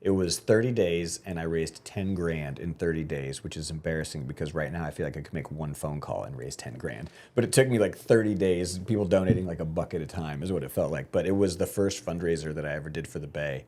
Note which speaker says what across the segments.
Speaker 1: It was 30 days, and I raised 10 grand in 30 days, which is embarrassing because right now I feel like I could make one phone call and raise 10 grand. But it took me like 30 days, people donating like a buck at a time is what it felt like. But it was the first fundraiser that I ever did for the Bay.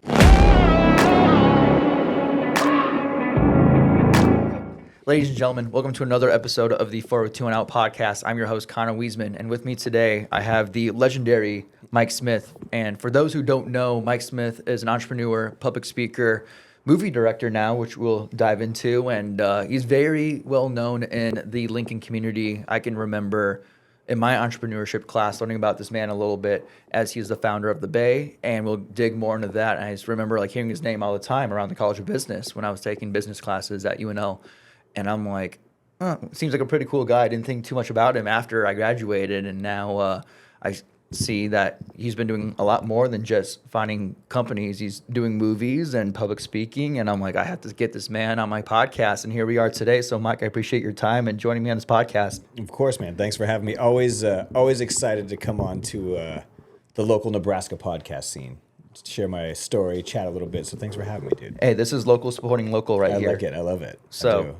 Speaker 2: Ladies and gentlemen, welcome to another episode of the 402 and Out podcast. I'm your host, Connor Wiesman, and with me today, I have the legendary Mike Smith. And for those who don't know, Mike Smith is an entrepreneur, public speaker, movie director now, which we'll dive into, and he's very well known in the Lincoln community. I can remember in my entrepreneurship class learning about this man a little bit as he's the founder of the Bay, and we'll dig more into that. And I just remember like hearing his name all the time around the College of Business when I was taking business classes at UNL. And I'm like, seems like a pretty cool guy. I didn't think too much about him after I graduated. And now I see that he's been doing a lot more than just finding companies. He's doing movies and public speaking. And I'm like, I have to get this man on my podcast. And here we are today. So, Mike, I appreciate your time and joining me on this podcast.
Speaker 1: Of course, man. Thanks for having me. Always excited to come on to the local Nebraska podcast scene. Share my story, chat a little bit. So thanks for having me, dude.
Speaker 2: Hey, this is local supporting local right here.
Speaker 1: I like it. I love it.
Speaker 2: So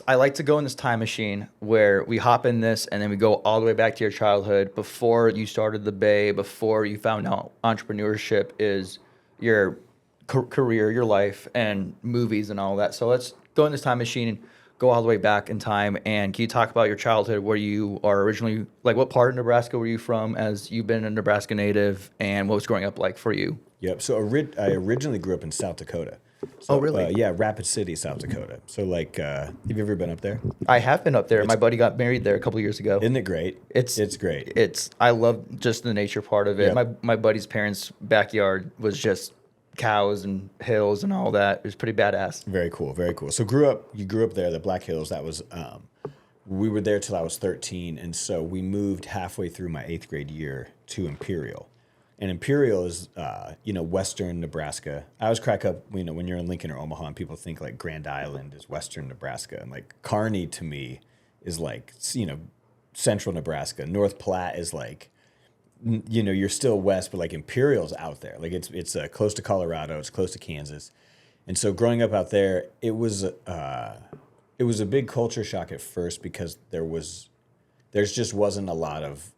Speaker 2: I like to go in this time machine where we hop in this and then we go all the way back to your childhood before you started the Bay, before you found out entrepreneurship is your career, your life, and movies and all that. So let's go in this time machine, go all the way back in time. And can you talk about your childhood, where you are originally, like what part of Nebraska were you from as you've been a Nebraska native, and what was growing up like for you?
Speaker 1: Yep. So I originally grew up in South Dakota. So,
Speaker 2: oh, really?
Speaker 1: Yeah, Rapid City, South Dakota. So, like, have you ever been up there?
Speaker 2: I have been up there. My buddy got married there a couple of years ago.
Speaker 1: Isn't it great? It's great.
Speaker 2: I love just the nature part of it.
Speaker 1: Yep.
Speaker 2: My buddy's parents' backyard was just cows and hills and all that. It was pretty badass.
Speaker 1: Very cool. Very cool. So, you grew up there, the Black Hills. That was, we were there till I was 13. And so we moved halfway through my 8th grade year to Imperial. And Imperial is, western Nebraska. I always crack up, when you're in Lincoln or Omaha and people think like Grand Island is western Nebraska. And like Kearney to me is like, central Nebraska. North Platte is like, you're still west, but like Imperial's out there. Like it's close to Colorado. It's close to Kansas. And so growing up out there, it was a big culture shock at first because there just wasn't a lot of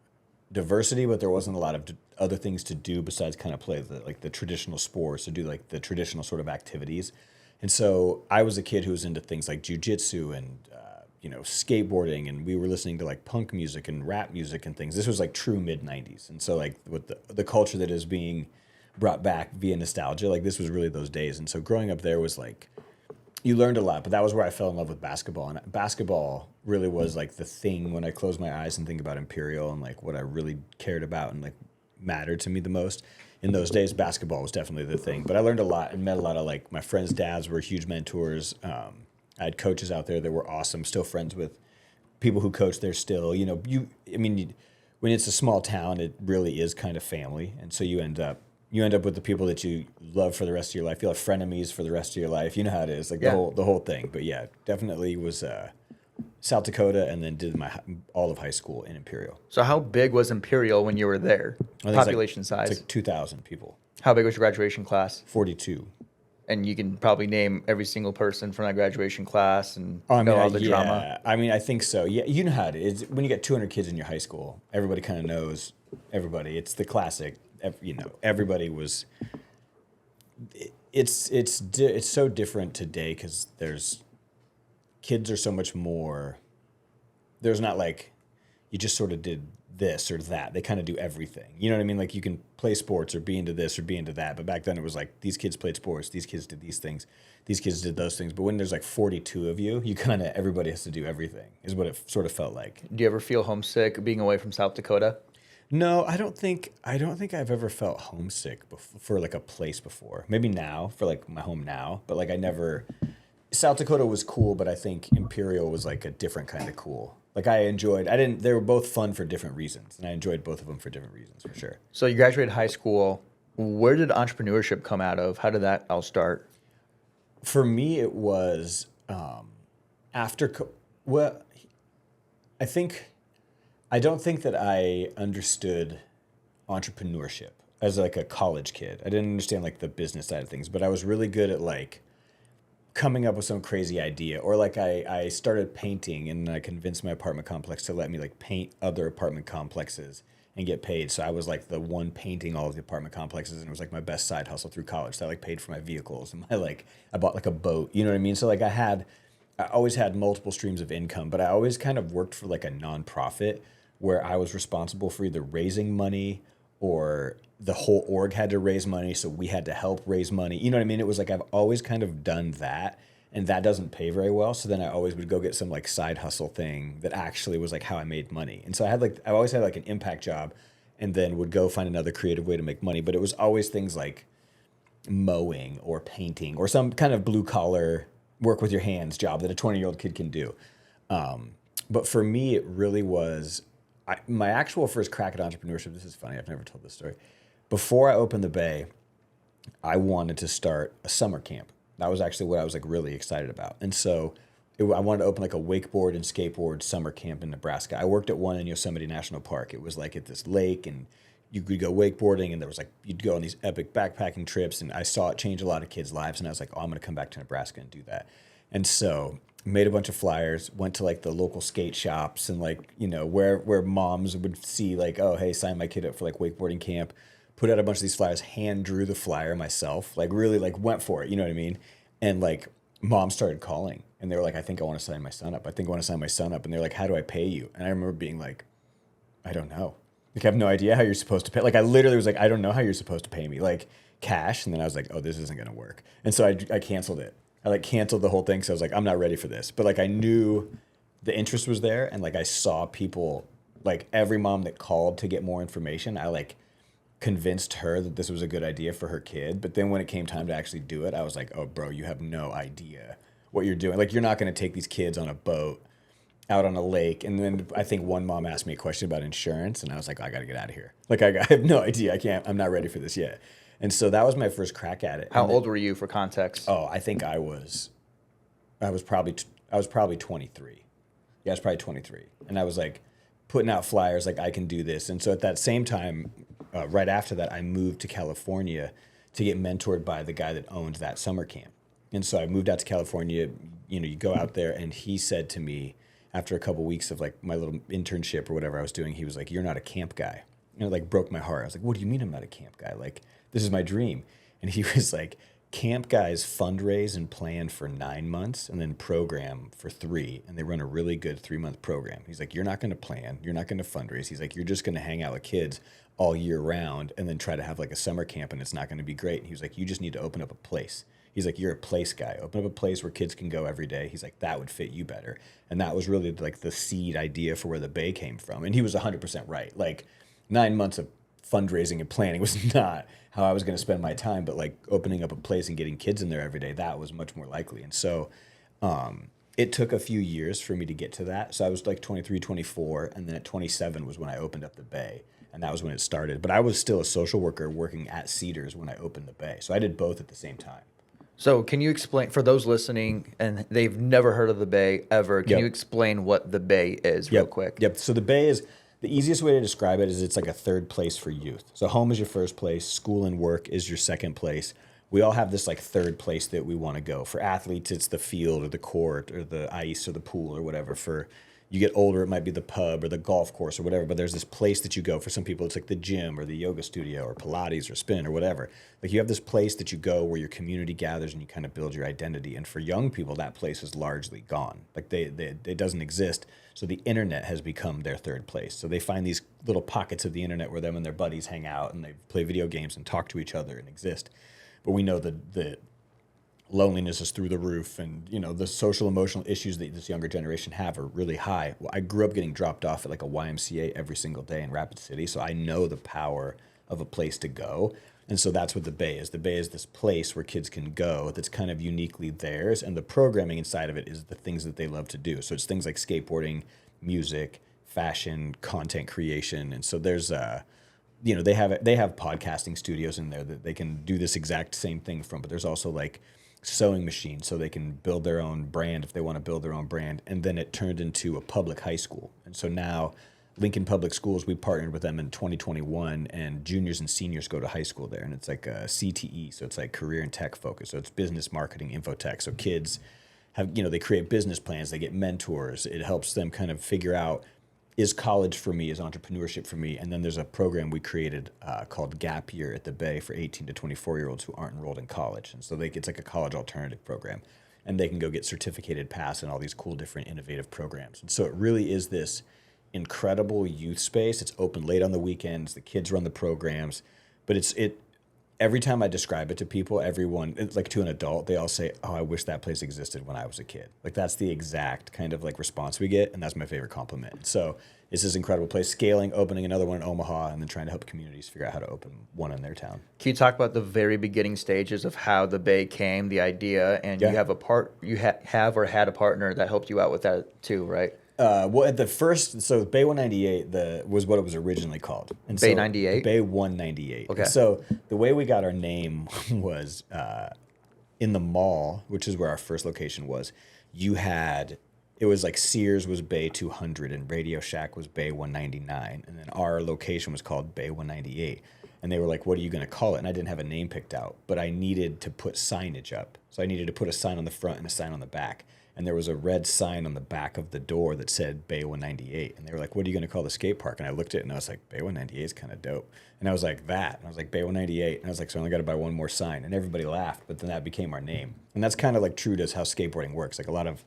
Speaker 1: diversity, but there wasn't a lot of other things to do besides kind of play the traditional sports or do like the traditional sort of activities. And so I was a kid who was into things like jujitsu and skateboarding, and we were listening to like punk music and rap music and things. This was like true mid-90s. And so like with the culture that is being brought back via nostalgia, like this was really those days. And so growing up there was like, you learned a lot, but that was where I fell in love with basketball. And basketball really was like the thing when I close my eyes and think about Imperial and like what I really cared about and like mattered to me the most. In those days, basketball was definitely the thing. But I learned a lot and met a lot of like my friends' dads were huge mentors. I had coaches out there that were awesome. Still friends with people who coach there still. When it's a small town, it really is kind of family, and so you end up with the people that you love for the rest of your life. You'll have frenemies for the rest of your life. You know how it is, like the whole thing. But yeah, definitely was South Dakota, and then did all of high school in Imperial.
Speaker 2: So how big was Imperial when you were there? Population size?
Speaker 1: It's like 2,000 people.
Speaker 2: How big was your graduation class?
Speaker 1: 42.
Speaker 2: And you can probably name every single person from that graduation class and know all the drama.
Speaker 1: I mean, I think so. Yeah, you know how it is. When you get 200 kids in your high school, everybody kind of knows everybody. It's the classic. Everybody was. It's so different today because kids are so much more. There's not like you just sort of did this or that. They kind of do everything. You know what I mean? Like you can play sports or be into this or be into that. But back then it was like these kids played sports, these kids did these things, these kids did those things. But when there's like 42 of you kind of everybody has to do everything is what it sort of felt like.
Speaker 2: Do you ever feel homesick being away from South Dakota?
Speaker 1: No, I don't think I've ever felt homesick for like a place before. Maybe now for like my home now, but like I never. South Dakota was cool, but I think Imperial was like a different kind of cool. Like they were both fun for different reasons, and I enjoyed both of them for different reasons for sure.
Speaker 2: So you graduated high school. Where did entrepreneurship come out of? How did that all start?
Speaker 1: For me, it was after. I don't think that I understood entrepreneurship as like a college kid. I didn't understand like the business side of things, but I was really good at like coming up with some crazy idea. Or like I started painting and I convinced my apartment complex to let me like paint other apartment complexes and get paid. So I was like the one painting all of the apartment complexes, and it was like my best side hustle through college. So I like paid for my vehicles and my like I bought like a boat, you know what I mean? So like I always had multiple streams of income, but I always kind of worked for like a nonprofit where I was responsible for either raising money or the whole org had to raise money, so we had to help raise money. You know what I mean? It was like I've always kind of done that, and that doesn't pay very well. So then I always would go get some like side hustle thing that actually was like how I made money. And so I always had like an impact job, and then would go find another creative way to make money. But it was always things like mowing or painting or some kind of blue collar work with your hands job that a 20-year-old kid can do. But for me, it really was my actual first crack at entrepreneurship. This is funny. I've never told this story. Before I opened the Bay, I wanted to start a summer camp. That was actually what I was like really excited about. And so I wanted to open like a wakeboard and skateboard summer camp in Nebraska. I worked at one in Yosemite National Park. It was like at this lake, and you could go wakeboarding, and there was like, you'd go on these epic backpacking trips, and I saw it change a lot of kids' lives, and I was like, oh, I'm going to come back to Nebraska and do that. And so made a bunch of flyers, went to like the local skate shops and like, you know, where moms would see like, oh, hey, sign my kid up for like wakeboarding camp, put out a bunch of these flyers, hand drew the flyer myself, like really like went for it, you know what I mean? And like moms started calling, and they were like, I think I want to sign my son up. I think I want to sign my son up. And they're like, how do I pay you? And I remember being like, I don't know. Like, I have no idea how you're supposed to pay. Like, I literally was like, I don't know how you're supposed to pay me. Like, cash. And then I was like, oh, this isn't going to work. And so I canceled it. I like canceled the whole thing. So I was like, I'm not ready for this. But like, I knew the interest was there. And like, I saw people, like every mom that called to get more information, I like convinced her that this was a good idea for her kid. But then when it came time to actually do it, I was like, oh, bro, you have no idea what you're doing. Like, you're not going to take these kids on a boat out on a lake. And then I think one mom asked me a question about insurance, and I was like, I got to get out of here. Like, I have no idea. I'm not ready for this yet. And so that was my first crack at it.
Speaker 2: How old were you, for context?
Speaker 1: Oh, I think I was probably 23. Yeah, I was probably 23. And I was like putting out flyers like, I can do this. And so at that same time, right after that, I moved to California to get mentored by the guy that owned that summer camp. And so I moved out to California. You know, you go out there, and he said to me after a couple weeks of like my little internship or whatever I was doing, he was like, you're not a camp guy. And it like broke my heart. I was like, what do you mean I'm not a camp guy? Like, this is my dream. And he was like, camp guys fundraise and plan for 9 months and then program for 3. And they run a really good 3-month program. He's like, you're not going to plan. You're not going to fundraise. He's like, you're just going to hang out with kids all year round and then try to have like a summer camp, and it's not going to be great. And he was like, you just need to open up a place. He's like, you're a place guy. Open up a place where kids can go every day. He's like, that would fit you better. And that was really like the seed idea for where the Bay came from. And he was 100% right. Like, 9 months of fundraising and planning was not how I was going to spend my time, but like opening up a place and getting kids in there every day, that was much more likely. And so it took a few years for me to get to that. So I was like 23, 24, and then at 27 was when I opened up the Bay, and that was when it started. But I was still a social worker working at Cedars when I opened the Bay. So I did both at the same time.
Speaker 2: So can you explain, for those listening and they've never heard of the Bay ever, can you explain what the Bay is real quick?
Speaker 1: Yep. So the Bay is, the easiest way to describe it is it's like a third place for youth. So home is your first place, school and work is your second place. We all have this like third place that we want to go. For athletes, it's the field or the court or the ice or the pool or whatever. For you get older, it might be the pub or the golf course or whatever, but there's this place that you go. For some people, it's like the gym or the yoga studio or Pilates or spin or whatever. Like, you have this place that you go where your community gathers and you kind of build your identity. And for young people, that place is largely gone. Like, it doesn't exist. So the internet has become their third place. So they find these little pockets of the internet where them and their buddies hang out and they play video games and talk to each other and exist. But we know that the loneliness is through the roof, and you know the social emotional issues that this younger generation have are really high. Well, I grew up getting dropped off at like a YMCA every single day in Rapid City, so I know the power of a place to go. And so that's what the Bay is. The Bay is this place where kids can go that's kind of uniquely theirs, and the programming inside of it is the things that they love to do. So it's things like skateboarding, music, fashion, content creation. And so there's you know, they have podcasting studios in there that they can do this exact same thing from, but there's also like sewing machines so they can build their own brand if they want to build their own brand. And then it turned into a public high school. And so now Lincoln Public Schools, we partnered with them in 2021, and juniors and seniors go to high school there, and it's like a CTE, so it's like career and tech focus. So it's business, marketing, infotech. So kids have, they create business plans, they get mentors. It helps them kind of figure out, is college for me, is entrepreneurship for me? And then there's a program we created called Gap Year at the Bay for 18 to 24-year-olds who aren't enrolled in college. And so it's like a college alternative program, and they can go get certificated pass and all these cool different innovative programs. And so it really is this incredible youth space. It's open late on the weekends. The kids run the programs, but every time I describe it to people, everyone, it's like to an adult, they all say, "Oh, I wish that place existed when I was a kid." Like that's the exact kind of like response we get, and that's my favorite compliment. So it's this incredible place, scaling, opening another one in Omaha, and then trying to help communities figure out how to open one in their town.
Speaker 2: Can you talk about the very beginning stages of how the Bay came, the idea, and you have have or had a partner that helped you out with that too, right?
Speaker 1: Well, at the first, so Bay 198 was what it was originally called. And
Speaker 2: Bay
Speaker 1: so
Speaker 2: 98?
Speaker 1: Bay 198.
Speaker 2: Okay.
Speaker 1: So the way we got our name was in the mall, which is where our first location was. It was like Sears was Bay 200 and Radio Shack was Bay 199. And then our location was called Bay 198. And they were like, "What are you going to call it?" And I didn't have a name picked out, but I needed to put signage up. So I needed to put a sign on the front and a sign on the back. And there was a red sign on the back of the door that said Bay 198. And they were like, "What are you going to call the skate park?" And I looked at it and I was like, "Bay 198 is kind of dope." And I was like, "That." And I was like, "Bay 198. And I was like, "So I only got to buy one more sign." And everybody laughed, but then that became our name. And that's kind of like true to how skateboarding works. Like a lot of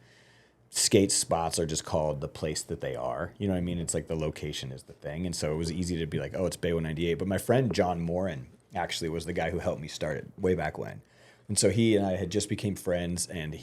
Speaker 1: skate spots are just called the place that they are. You know what I mean? It's like the location is the thing. And so it was easy to be like, "Oh, it's Bay 198. But my friend John Morin actually was the guy who helped me start it way back when. And so he and I had just became friends, and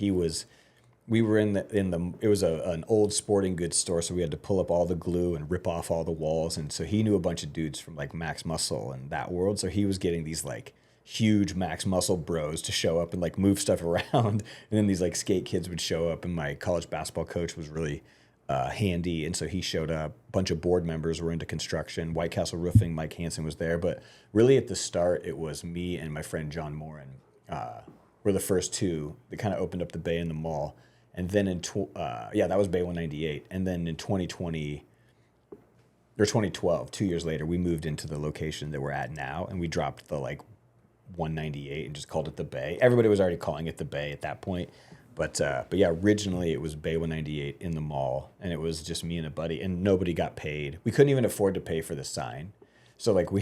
Speaker 1: we were it was an old sporting goods store, so we had to pull up all the glue and rip off all the walls. And so he knew a bunch of dudes from like Max Muscle and that world. So he was getting these like huge Max Muscle bros to show up and like move stuff around. And then these like skate kids would show up, and my college basketball coach was really handy. And so he showed up. A bunch of board members were into construction. White Castle Roofing, Mike Hansen was there. But really at the start, it was me and my friend John Morin were the first two that kind of opened up the Bay in the mall. And then that was Bay 198. And then in 2020 or 2012, 2 years later, we moved into the location that we're at now, and we dropped the like 198 and just called it the Bay. Everybody was already calling it the Bay at that point. But yeah, originally it was Bay 198 in the mall, and it was just me and a buddy, and nobody got paid. We couldn't even afford to pay for the sign. So like we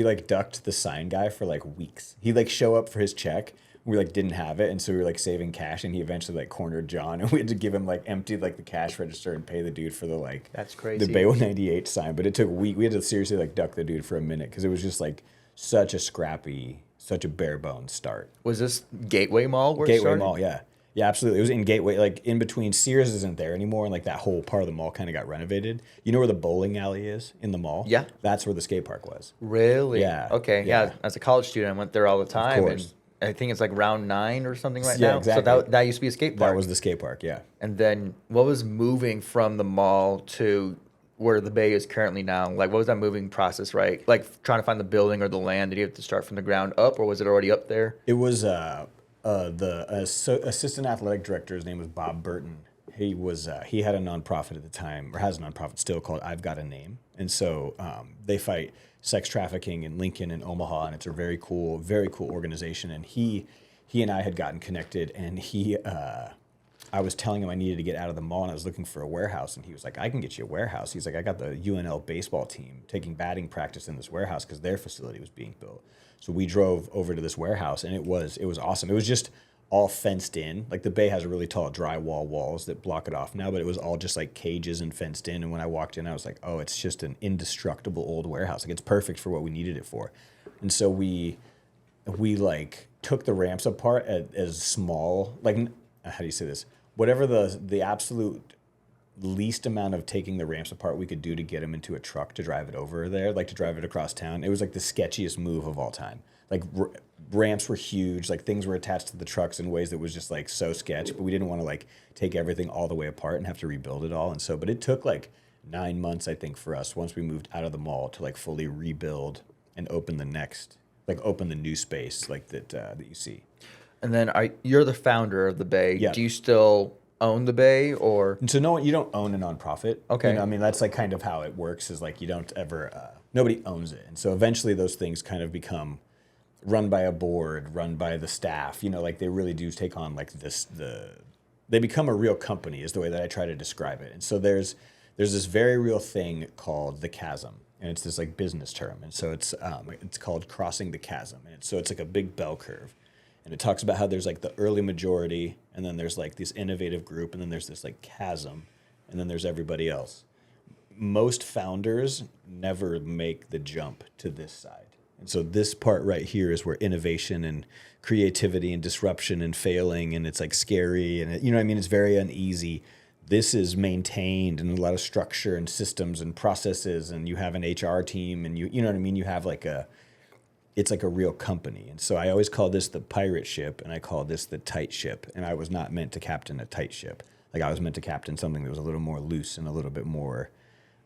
Speaker 1: like ducked the sign guy for like weeks. He'd like show up for his check. We like didn't have it, and so we were like saving cash, and he eventually like cornered John, and we had to give him like emptied like the cash register and pay the dude for the like
Speaker 2: that's crazy,
Speaker 1: the Bay 198 sign. But it took a week. We had to seriously like duck the dude for a minute because it was just like such a bare bones start.
Speaker 2: Was this Gateway Mall?
Speaker 1: Gateway Mall, yeah, absolutely. It was in Gateway, like in between. Sears isn't there anymore, and like that whole part of the mall kind of got renovated. You know where the bowling alley is in the mall?
Speaker 2: Yeah,
Speaker 1: that's where the skate park was.
Speaker 2: Really?
Speaker 1: Yeah.
Speaker 2: Okay. Yeah. As a college student, I went there all the time.
Speaker 1: Of course.
Speaker 2: And I think it's like round 9 or something right
Speaker 1: Yeah,
Speaker 2: now.
Speaker 1: exactly.
Speaker 2: So that used to be a skate park.
Speaker 1: That was the skate park, yeah.
Speaker 2: And then what was moving from the mall to where the Bay is currently now? Like, what was that moving process, right? Like trying to find the building or the land. Did you have to start from the ground up, or was it already up there?
Speaker 1: It was the assistant athletic director. His name was Bob Burton. He had a nonprofit at the time, or has a nonprofit still, called I've Got a Name. And so they fight sex trafficking in Lincoln and Omaha, and it's a very cool organization. And he and I had gotten connected, and I was telling him I needed to get out of the mall, and I was looking for a warehouse, and he was like, "I can get you a warehouse." He's like, "I got the UNL baseball team taking batting practice in this warehouse because their facility was being built." So we drove over to this warehouse, and it was awesome. It was just all fenced in. Like the Bay has really tall drywall walls that block it off now, but it was all just like cages and fenced in. And when I walked in, I was like, "Oh, it's just an indestructible old warehouse. Like it's perfect for what we needed it for." And so we like took the ramps apart as small, like, how do you say this? Whatever the absolute least amount of taking the ramps apart we could do to get them into a truck to drive it over there, like to drive it across town. It was like the sketchiest move of all time. Like ramps were huge, like things were attached to the trucks in ways that was just like so sketch, but we didn't want to like take everything all the way apart and have to rebuild it all. And so, but it took like 9 months, I think, for us once we moved out of the mall to like fully rebuild and open the new space like that you see.
Speaker 2: And then you're the founder of the Bay.
Speaker 1: Yeah.
Speaker 2: Do you still own the Bay, or?
Speaker 1: And so no, you don't own a nonprofit.
Speaker 2: Okay.
Speaker 1: You know, I mean, that's like kind of how it works is like you don't ever, nobody owns it. And so eventually those things kind of become run by a board, run by the staff, you know, like they really do take on like they become a real company is the way that I try to describe it. And so there's this very real thing called the chasm. And it's this like business term. And so it's called crossing the chasm. And so it's like a big bell curve. And it talks about how there's like the early majority, and then there's like this innovative group, and then there's this like chasm, and then there's everybody else. Most founders never make the jump to this side. And so this part right here is where innovation and creativity and disruption and failing, and it's like scary, and it, you know what I mean? It's very uneasy. This is maintained and a lot of structure and systems and processes, and you have an HR team, and you know what I mean? You have like it's like a real company. And so I always call this the pirate ship, and I call this the tight ship. And I was not meant to captain a tight ship. Like I was meant to captain something that was a little more loose and a little bit more.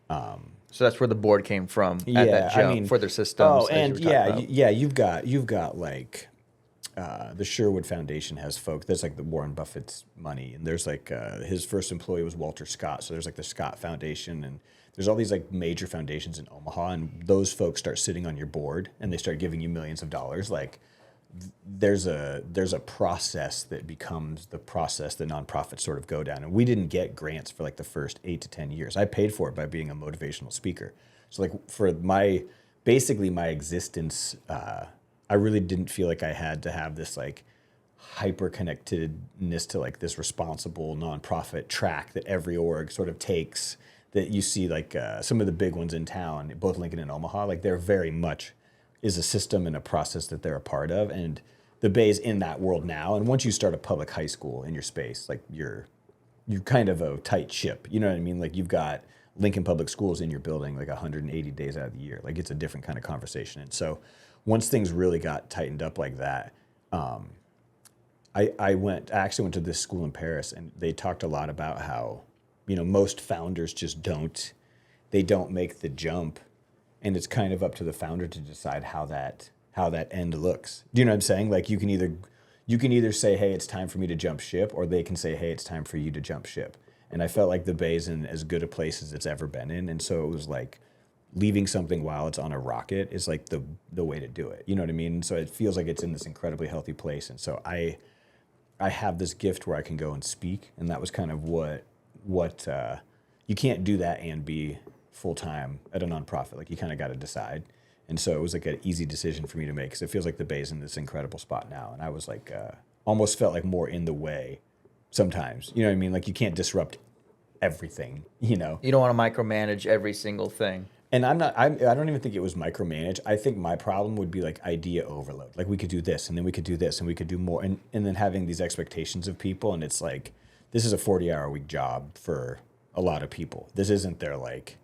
Speaker 2: So that's where the board came from at that jump for their systems.
Speaker 1: Oh, and you've got like the Sherwood Foundation has folks. There's like the Warren Buffett's money, and there's like his first employee was Walter Scott. So there's like the Scott Foundation, and there's all these like major foundations in Omaha, and those folks start sitting on your board, and they start giving you millions of dollars. Like there's a process that becomes the process that nonprofits sort of go down. And we didn't get grants for like the first 8 to 10 years. I paid for it by being a motivational speaker. So like for basically my existence, I really didn't feel like I had to have this like hyper connectedness to like this responsible nonprofit track that every org sort of takes, that you see like some of the big ones in town, both Lincoln and Omaha, like they're very much is a system and a process that they're a part of. And the Bay's in that world now. And once you start a public high school in your space, like you're kind of a tight ship. You know what I mean? Like you've got Lincoln Public Schools in your building like 180 days out of the year. Like it's a different kind of conversation. And so once things really got tightened up like that, I actually went to this school in Paris, and they talked a lot about how, you know, most founders just don't make the jump, and it's kind of up to the founder to decide how that end looks. Do you know what I'm saying? Like you can either say, hey, it's time for me to jump ship, or they can say, hey, it's time for you to jump ship. And I felt like the Bay's in as good a place as it's ever been in. And so it was like leaving something while it's on a rocket is like the way to do it. You know what I mean? So it feels like it's in this incredibly healthy place. And so I have this gift where I can go and speak. And that was kind of what you can't do that and be full-time at a nonprofit. Like you kind of got to decide. And so it was like an easy decision for me to make, because it feels like the Bay's in this incredible spot now. And I was like, almost felt like more in the way sometimes. You know what I mean? Like you can't disrupt everything, you know?
Speaker 2: You don't want to micromanage every single thing.
Speaker 1: And I don't even think it was micromanage. I think my problem would be like idea overload. Like we could do this, and then we could do this, and we could do more. And then having these expectations of people. And it's like, this is a 40-hour-a-week job for a lot of people. This isn't their like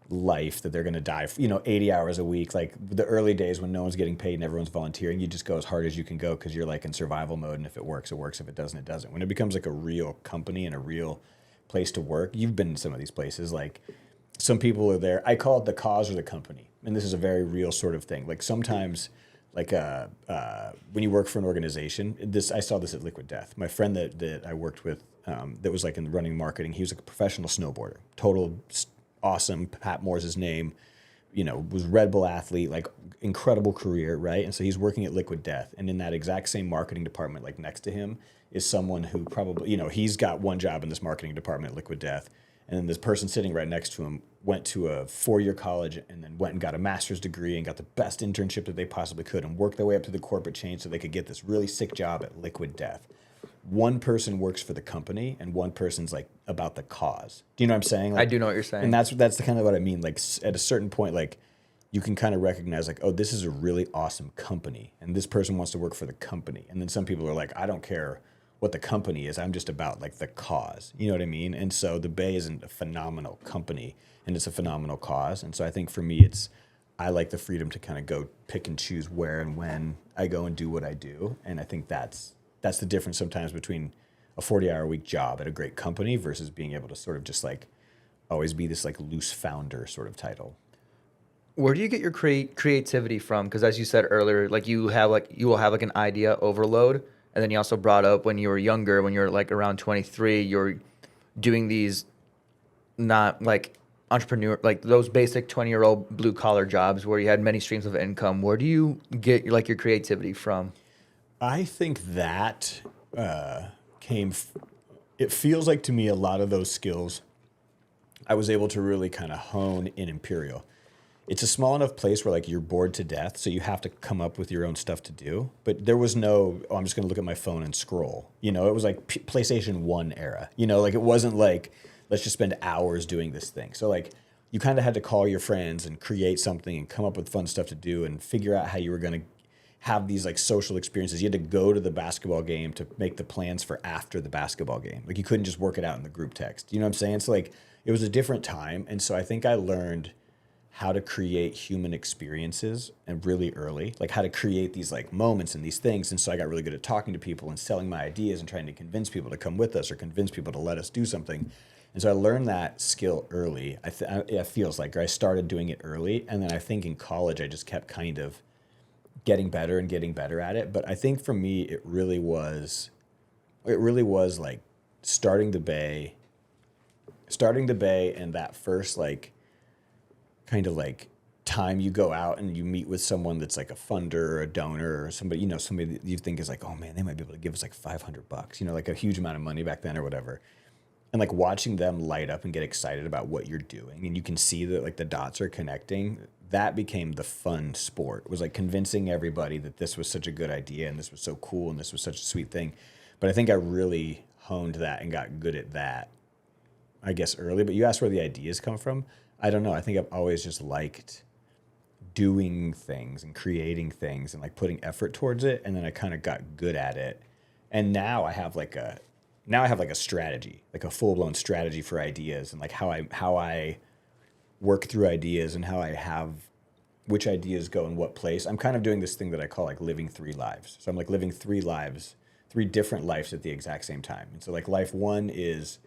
Speaker 1: life that they're going to die for, 80 hours a week. Like the early days when no one's getting paid and everyone's volunteering, you just go as hard as you can go because you're like in survival mode. And if it works, it works. If it doesn't, it doesn't. When it becomes like a real company and a real place to work, you've been in some of these places. Like some people are there. I call it the cause or the company. And this is a very real sort of thing. Like sometimes like when you work for an organization, I saw this at Liquid Death. My friend that I worked with that was like in running marketing, he was like a professional snowboarder, total awesome. Pat Moore's his name, was Red Bull athlete, like incredible career, right? And so he's working at Liquid Death, and in that exact same marketing department, like next to him, is someone who probably, he's got one job in this marketing department at Liquid Death, and then this person sitting right next to him went to a 4-year college and then went and got a master's degree and got the best internship that they possibly could and worked their way up to the corporate chain so they could get this really sick job at Liquid Death. One person works for the company and one person's like about the cause. Do you know what I'm saying? Like,
Speaker 2: I do know what you're saying.
Speaker 1: And that's the kind of what I mean. Like at a certain point, like you can kind of recognize like, oh, this is a really awesome company and this person wants to work for the company. And then some people are like, I don't care what the company is. I'm just about like the cause. You know what I mean? And so the Bay isn't a phenomenal company and it's a phenomenal cause. And so I think for me, I like the freedom to kind of go pick and choose where and when I go and do what I do. And I think that's the difference sometimes between a 40-hour-a-week job at a great company versus being able to sort of just like always be this like loose founder sort of title.
Speaker 2: Where do you get your creativity from? Because as you said earlier, like you will have like an idea overload, And then you also brought up when you were younger, when you were like around 23, you're doing these not like entrepreneur, like those basic 20-year-old blue collar jobs where you had many streams of income. Where do you get like your creativity from?
Speaker 1: I think that came. It feels like to me a lot of those skills I was able to really kind of hone in Imperial. It's a small enough place where like you're bored to death, so you have to come up with your own stuff to do. But there was no, oh, I'm just going to look at my phone and scroll. You know, it was like PlayStation 1 era. You know, like it wasn't like, let's just spend hours doing this thing. So like you kind of had to call your friends and create something and come up with fun stuff to do and figure out how you were going to have these like social experiences. You had to go to the basketball game to make the plans for after the basketball game. Like you couldn't just work it out in the group text. You know what I'm saying? So like it was a different time. And so I think I learned how to create human experiences and really early, like how to create these like moments and these things. And so I got really good at talking to people and selling my ideas and trying to convince people to come with us or convince people to let us do something. And so I learned that skill early. It feels like, or I started doing it early. And then I think in college, I just kept kind of getting better and getting better at it. But I think for me, it really was like starting the Bay and that first like, kind of like time you go out and you meet with someone that's like a funder or a donor or somebody, you know, somebody that you think is like, oh man, they might be able to give us like $500, you know, like a huge amount of money back then or whatever. And like watching them light up and get excited about what you're doing. And you can see that like the dots are connecting. That became the fun sport. It was like convincing everybody that this was such a good idea and this was so cool and this was such a sweet thing. But I think I really honed that and got good at that, I guess, early. But you asked where the ideas come from. I don't know. I think I've always just liked doing things and creating things and like putting effort towards it. And then I kind of got good at it. And now I have like a strategy, like a full blown strategy for ideas and like how I work through ideas and how I have which ideas go in what place. I'm kind of doing this thing that I call like living three lives. So I'm like living three lives, three different lives at the exact same time. And so like life one is,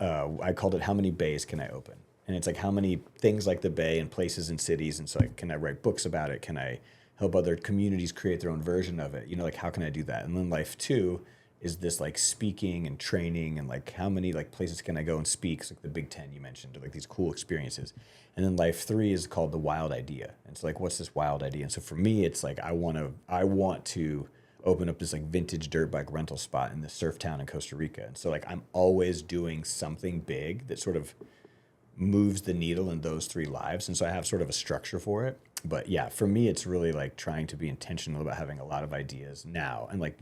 Speaker 1: I called it how many bays can I open? And it's like how many things like the Bay and places and cities. And so like, can I write books about it? Can I help other communities create their own version of it? You know, like how can I do that? And then life two is this like speaking and training and like how many like places can I go and speak? It's like the Big Ten you mentioned, or like these cool experiences. And then life three is called the wild idea. And so like, what's this wild idea? And so for me, it's like I want to open up this like vintage dirt bike rental spot in this surf town in Costa Rica. And so like I'm always doing something big that sort of moves the needle in those three lives. And so I have sort of a structure for it. But yeah, for me, it's really like trying to be intentional about having a lot of ideas now and like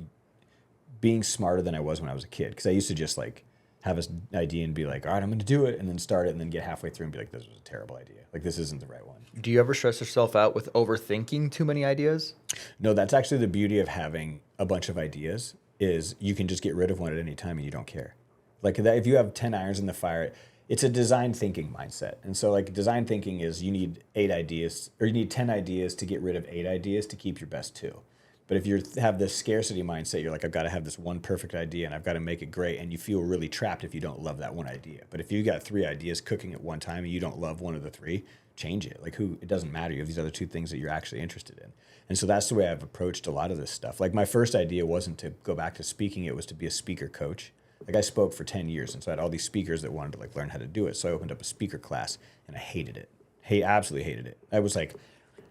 Speaker 1: being smarter than I was when I was a kid. Because I used to just like have an idea and be like, all right, I'm going to do it, and then start it and then get halfway through and be like, this was a terrible idea. Like, this isn't the right one.
Speaker 2: Do you ever stress yourself out with overthinking too many ideas?
Speaker 1: No, that's actually the beauty of having a bunch of ideas is you can just get rid of one at any time and you don't care. Like that, if you have 10 irons in the fire, it's a design thinking mindset. And so like design thinking is you need 8 ideas or you need 10 ideas to get rid of 8 ideas to keep your best 2. But if you have this scarcity mindset, you're like, I've got to have this one perfect idea and I've got to make it great. And you feel really trapped if you don't love that one idea. But if you got 3 ideas cooking at one time and you don't love one of the 3, change it. Like it doesn't matter. You have these other 2 things that you're actually interested in. And so that's the way I've approached a lot of this stuff. Like my first idea wasn't to go back to speaking. It was to be a speaker coach. Like I spoke for 10 years. And so I had all these speakers that wanted to like learn how to do it. So I opened up a speaker class and I hated it. Absolutely hated it. I was like,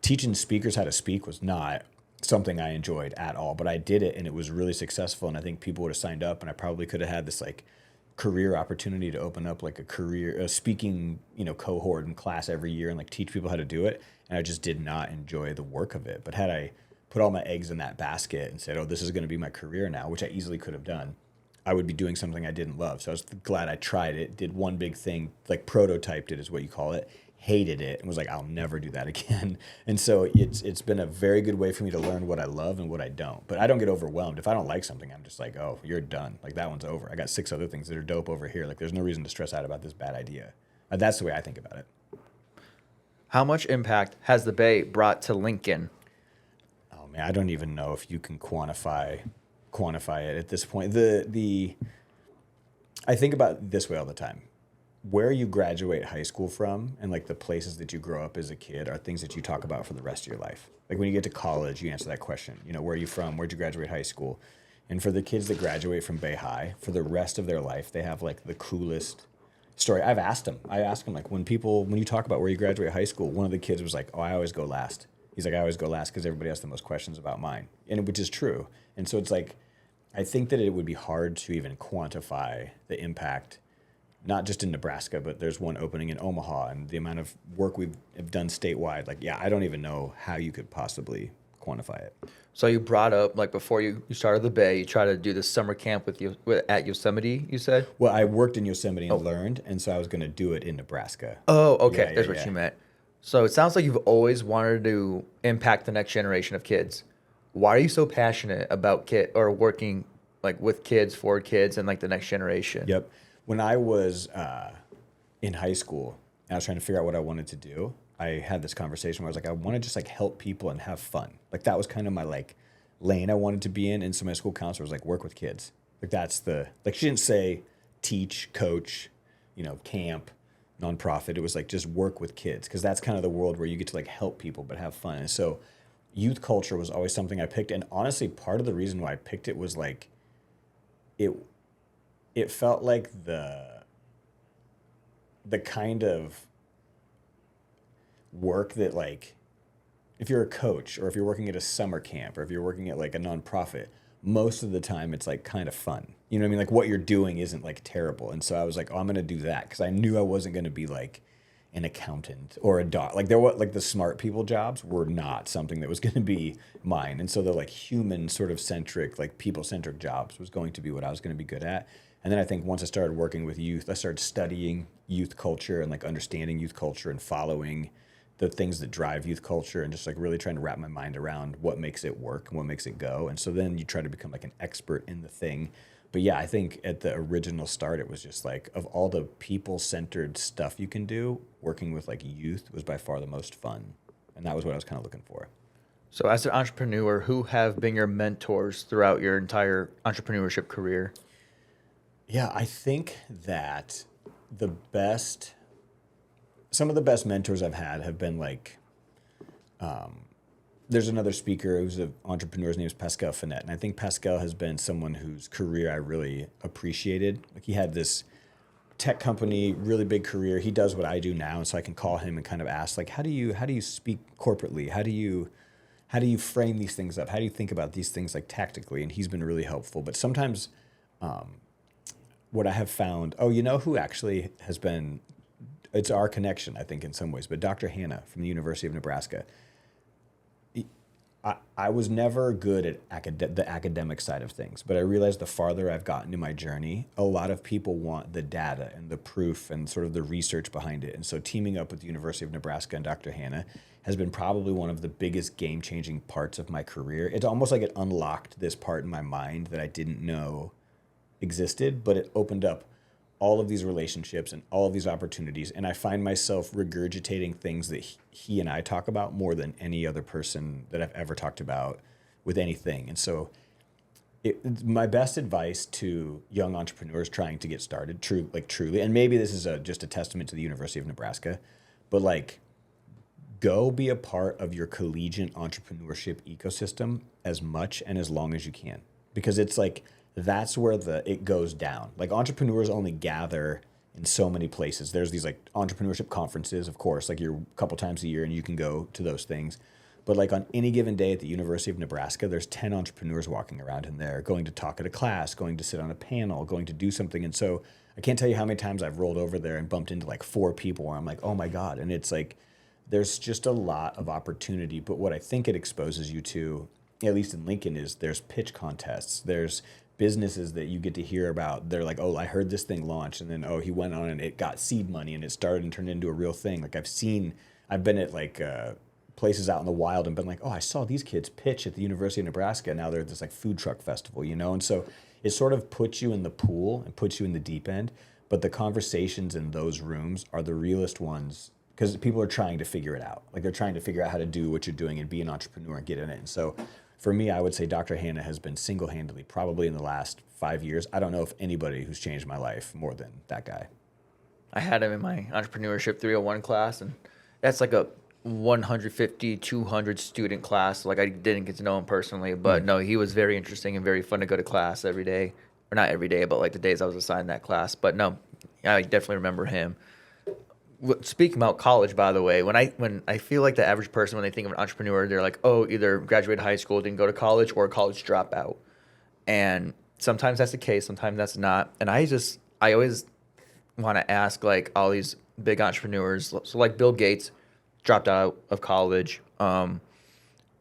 Speaker 1: teaching speakers how to speak was not something I enjoyed at all, but I did it and it was really successful. And I think people would have signed up and I probably could have had this like career opportunity to open up like a speaking, cohort and class every year and like teach people how to do it. And I just did not enjoy the work of it. But had I put all my eggs in that basket and said, oh, this is going to be my career now, which I easily could have done, I would be doing something I didn't love. So I was glad I tried it, did one big thing, like prototyped it is what you call it, hated it, and was like, I'll never do that again. And so it's been a very good way for me to learn what I love and what I don't. But I don't get overwhelmed. If I don't like something, I'm just like, oh, you're done. Like that one's over. I got 6 other things that are dope over here. Like there's no reason to stress out about this bad idea. That's the way I think about it.
Speaker 2: How much impact has the Bay brought to Lincoln?
Speaker 1: Oh man, I don't even know if you can quantify it at this point. I think about it this way all the time. where you graduate high school from and like the places that you grow up as a kid are things that you talk about for the rest of your life. Like when you get to college, you answer that question, you know, where are you from? Where'd you graduate high school? And for the kids that graduate from Bay High, for the rest of their life, they have like the coolest story. I asked them like when you talk about where you graduate high school, one of the kids was like, oh, I always go last. He's like, I always go last because everybody asks the most questions about mine, and which is true. And so it's like, I think that it would be hard to even quantify the impact, not just in Nebraska, but there's one opening in Omaha, and the amount of work we've done statewide. Like, yeah, I don't even know how you could possibly quantify it.
Speaker 2: So you brought up, like, before you started the Bay, you tried to do this summer camp at Yosemite, you said?
Speaker 1: Well, I worked in Yosemite and learned, and so I was going to do it in Nebraska.
Speaker 2: Oh, okay.
Speaker 1: Yeah,
Speaker 2: That's
Speaker 1: yeah,
Speaker 2: what
Speaker 1: yeah.
Speaker 2: you meant. So it sounds like you've always wanted to impact the next generation of kids. Why are you so passionate about working like with kids, for kids, and like the next generation?
Speaker 1: Yep. When I was in high school and I was trying to figure out what I wanted to do, I had this conversation where I was like, I want to just like help people and have fun. Like that was kind of my like lane I wanted to be in. And so my school counselor was like, work with kids. Like she didn't say teach, coach, you know, camp, nonprofit. It was like just work with kids, because that's kind of the world where you get to like help people but have fun. And so youth culture was always something I picked. And honestly, part of the reason why I picked it was like it felt like the kind of work that, like, if you're a coach or if you're working at a summer camp or if you're working at like a nonprofit, most of the time it's like kind of fun. You know what I mean? Like what you're doing isn't like terrible. And so I was like, oh, I'm going to do that, because I knew I wasn't going to be like an accountant or a doc. Like like the smart people jobs were not something that was going to be mine. And so the like human sort of centric, like people centric jobs was going to be what I was going to be good at. And then I think once I started working with youth, I started studying youth culture and like understanding youth culture and following the things that drive youth culture and just like really trying to wrap my mind around what makes it work and what makes it go. And so then you try to become like an expert in the thing. But yeah, I think at the original start, it was just like, of all the people-centered stuff you can do, working with like youth was by far the most fun. And that was what I was kind of looking for.
Speaker 2: So as an entrepreneur, who have been your mentors throughout your entire entrepreneurship career?
Speaker 1: Yeah, I think that some of the best mentors I've had have been like, there's another speaker who's an entrepreneur. His name is Pascal Finette. And I think Pascal has been someone whose career I really appreciated. Like he had this tech company, really big career. He does what I do now. And so I can call him and kind of ask, like, how do you speak corporately? How do you frame these things up? How do you think about these things like tactically? And he's been really helpful. But sometimes what I have found, you know who actually has been, it's our connection, I think, in some ways, but Dr. Hanna from the University of Nebraska. I was never good at the academic side of things, but I realized the farther I've gotten in my journey, a lot of people want the data and the proof and sort of the research behind it. And so teaming up with the University of Nebraska and Dr. Hanna has been probably one of the biggest game-changing parts of my career. It's almost like it unlocked this part in my mind that I didn't know existed, but it opened up all of these relationships and all of these opportunities. And I find myself regurgitating things that he and I talk about more than any other person that I've ever talked about with anything. And so my best advice to young entrepreneurs trying to get started, truly, and maybe this is just a testament to the University of Nebraska, but like, go be a part of your collegiate entrepreneurship ecosystem as much and as long as you can. Because it's like, that's where it goes down. Like entrepreneurs only gather in so many places. There's these like entrepreneurship conferences, of course, like you're a couple times a year and you can go to those things. But like on any given day at the University of Nebraska, there's 10 entrepreneurs walking around in there, going to talk at a class, going to sit on a panel, going to do something. And so I can't tell you how many times I've rolled over there and bumped into like 4 people where I'm like, oh my God. And it's like, there's just a lot of opportunity. But what I think it exposes you to, at least in Lincoln, is there's pitch contests. There's businesses that you get to hear about. They're like, oh, I heard this thing launch, and then, oh, he went on and it got seed money and it started and turned into a real thing. Like I've been at like places out in the wild and been like, oh, I saw these kids pitch at the University of Nebraska. Now they're at this like food truck festival, you know? And so it sort of puts you in the pool and puts you in the deep end. But the conversations in those rooms are the realest ones, because people are trying to figure it out. Like they're trying to figure out how to do what you're doing and be an entrepreneur and get in it. And so for me, I would say Dr. Hanna has been single-handedly, probably in the last 5 years. I don't know if anybody who's changed my life more than that guy.
Speaker 2: I had him in my entrepreneurship 301 class, and that's like a 150, 200 student class. Like I didn't get to know him personally, but no, he was very interesting and very fun to go to class every day, or not every day, but like the days I was assigned that class. But no, I definitely remember him. Speaking about college, by the way, when I feel like the average person when they think of an entrepreneur, they're like, oh, either graduated high school, didn't go to college, or a college dropout. And sometimes that's the case, sometimes that's not. And I always want to ask like all these big entrepreneurs, so like Bill Gates dropped out of college,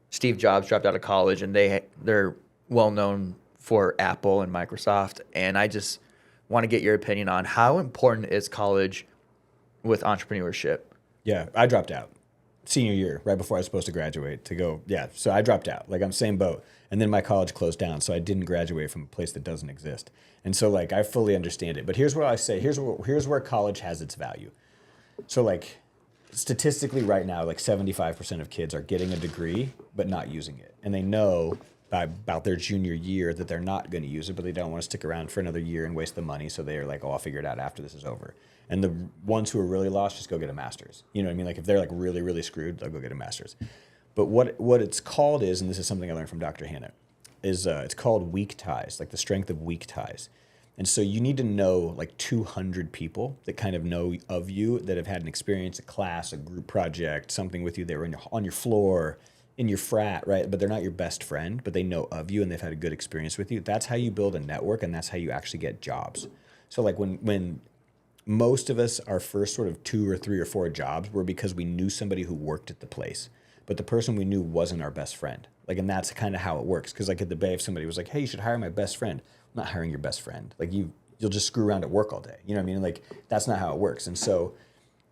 Speaker 2: Steve Jobs dropped out of college, and they're well known for Apple and Microsoft. And I just want to get your opinion on how important is college with entrepreneurship.
Speaker 1: Yeah, I dropped out senior year, right before I was supposed to graduate to go. Yeah, so I dropped out. Like I'm same boat. And then my college closed down, so I didn't graduate from a place that doesn't exist. And so like I fully understand it. But here's what I say. Here's where college has its value. So like statistically right now, like 75% of kids are getting a degree but not using it. And they know by about their junior year that they're not going to use it, but they don't want to stick around for another year and waste the money. So they're like, oh, I'll figure it out after this is over. And the ones who are really lost just go get a master's. You know what I mean? Like if they're like really, really screwed, they'll go get a master's. But what it's called is, and this is something I learned from Dr. Hannah, is it's called weak ties, like the strength of weak ties. And so you need to know like 200 people that kind of know of you, that have had an experience, a class, a group project, something with you. They were on your floor, in your frat, right? But they're not your best friend, but they know of you and they've had a good experience with you. That's how you build a network, and that's how you actually get jobs. So like when most of us, our first sort of 2 or 3 or 4 jobs were because we knew somebody who worked at the place, but the person we knew wasn't our best friend. Like, and that's kind of how it works. Because like at the Bay, if somebody was like, hey, you should hire my best friend, I'm not hiring your best friend. Like you'll just screw around at work all day. You know what I mean? Like that's not how it works. And so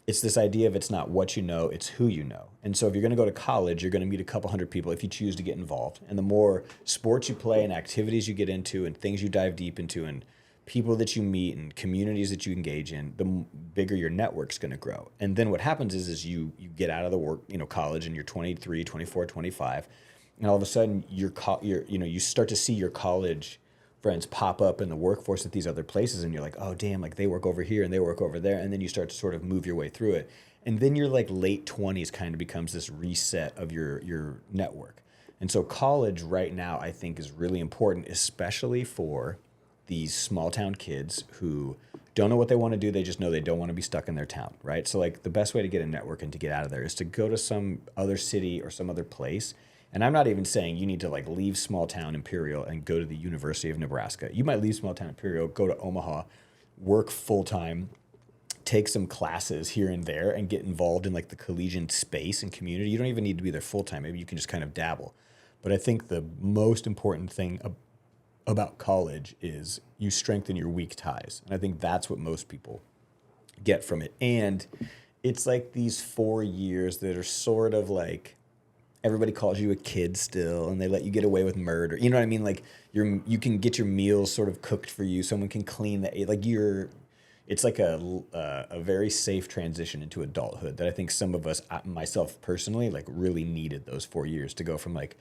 Speaker 1: it's this idea of it's not what you know, it's who you know. And so if you're going to go to college, you're going to meet a couple hundred people if you choose to get involved. And the more sports you play and activities you get into and things you dive deep into and people that you meet and communities that you engage in, the bigger your network's going to grow. And then what happens is you get out of the work, college, and you're 23, 24, 25, and all of a sudden you start to see your college friends pop up in the workforce at these other places, and you're like, oh damn, like they work over here and they work over there, and then you start to sort of move your way through it. And then your like late 20s kind of becomes this reset of your network. And so college right now I think is really important, especially for these small town kids who don't know what they want to do. They just know they don't want to be stuck in their town, right? So like the best way to get a network and to get out of there is to go to some other city or some other place. And I'm not even saying you need to like leave small town Imperial and go to the University of Nebraska. You might leave small town Imperial, go to Omaha, work full time, take some classes here and there, and get involved in like the collegiate space and community. You don't even need to be there full time. Maybe you can just kind of dabble. But I think the most important thing about college is you strengthen your weak ties. And I think that's what most people get from it. And it's like these 4 years that are sort of like, everybody calls you a kid still, and they let you get away with murder. You know what I mean? Like you can get your meals sort of cooked for you. Someone can clean it's like a very safe transition into adulthood that I think some of us, myself personally, like really needed those 4 years to go from like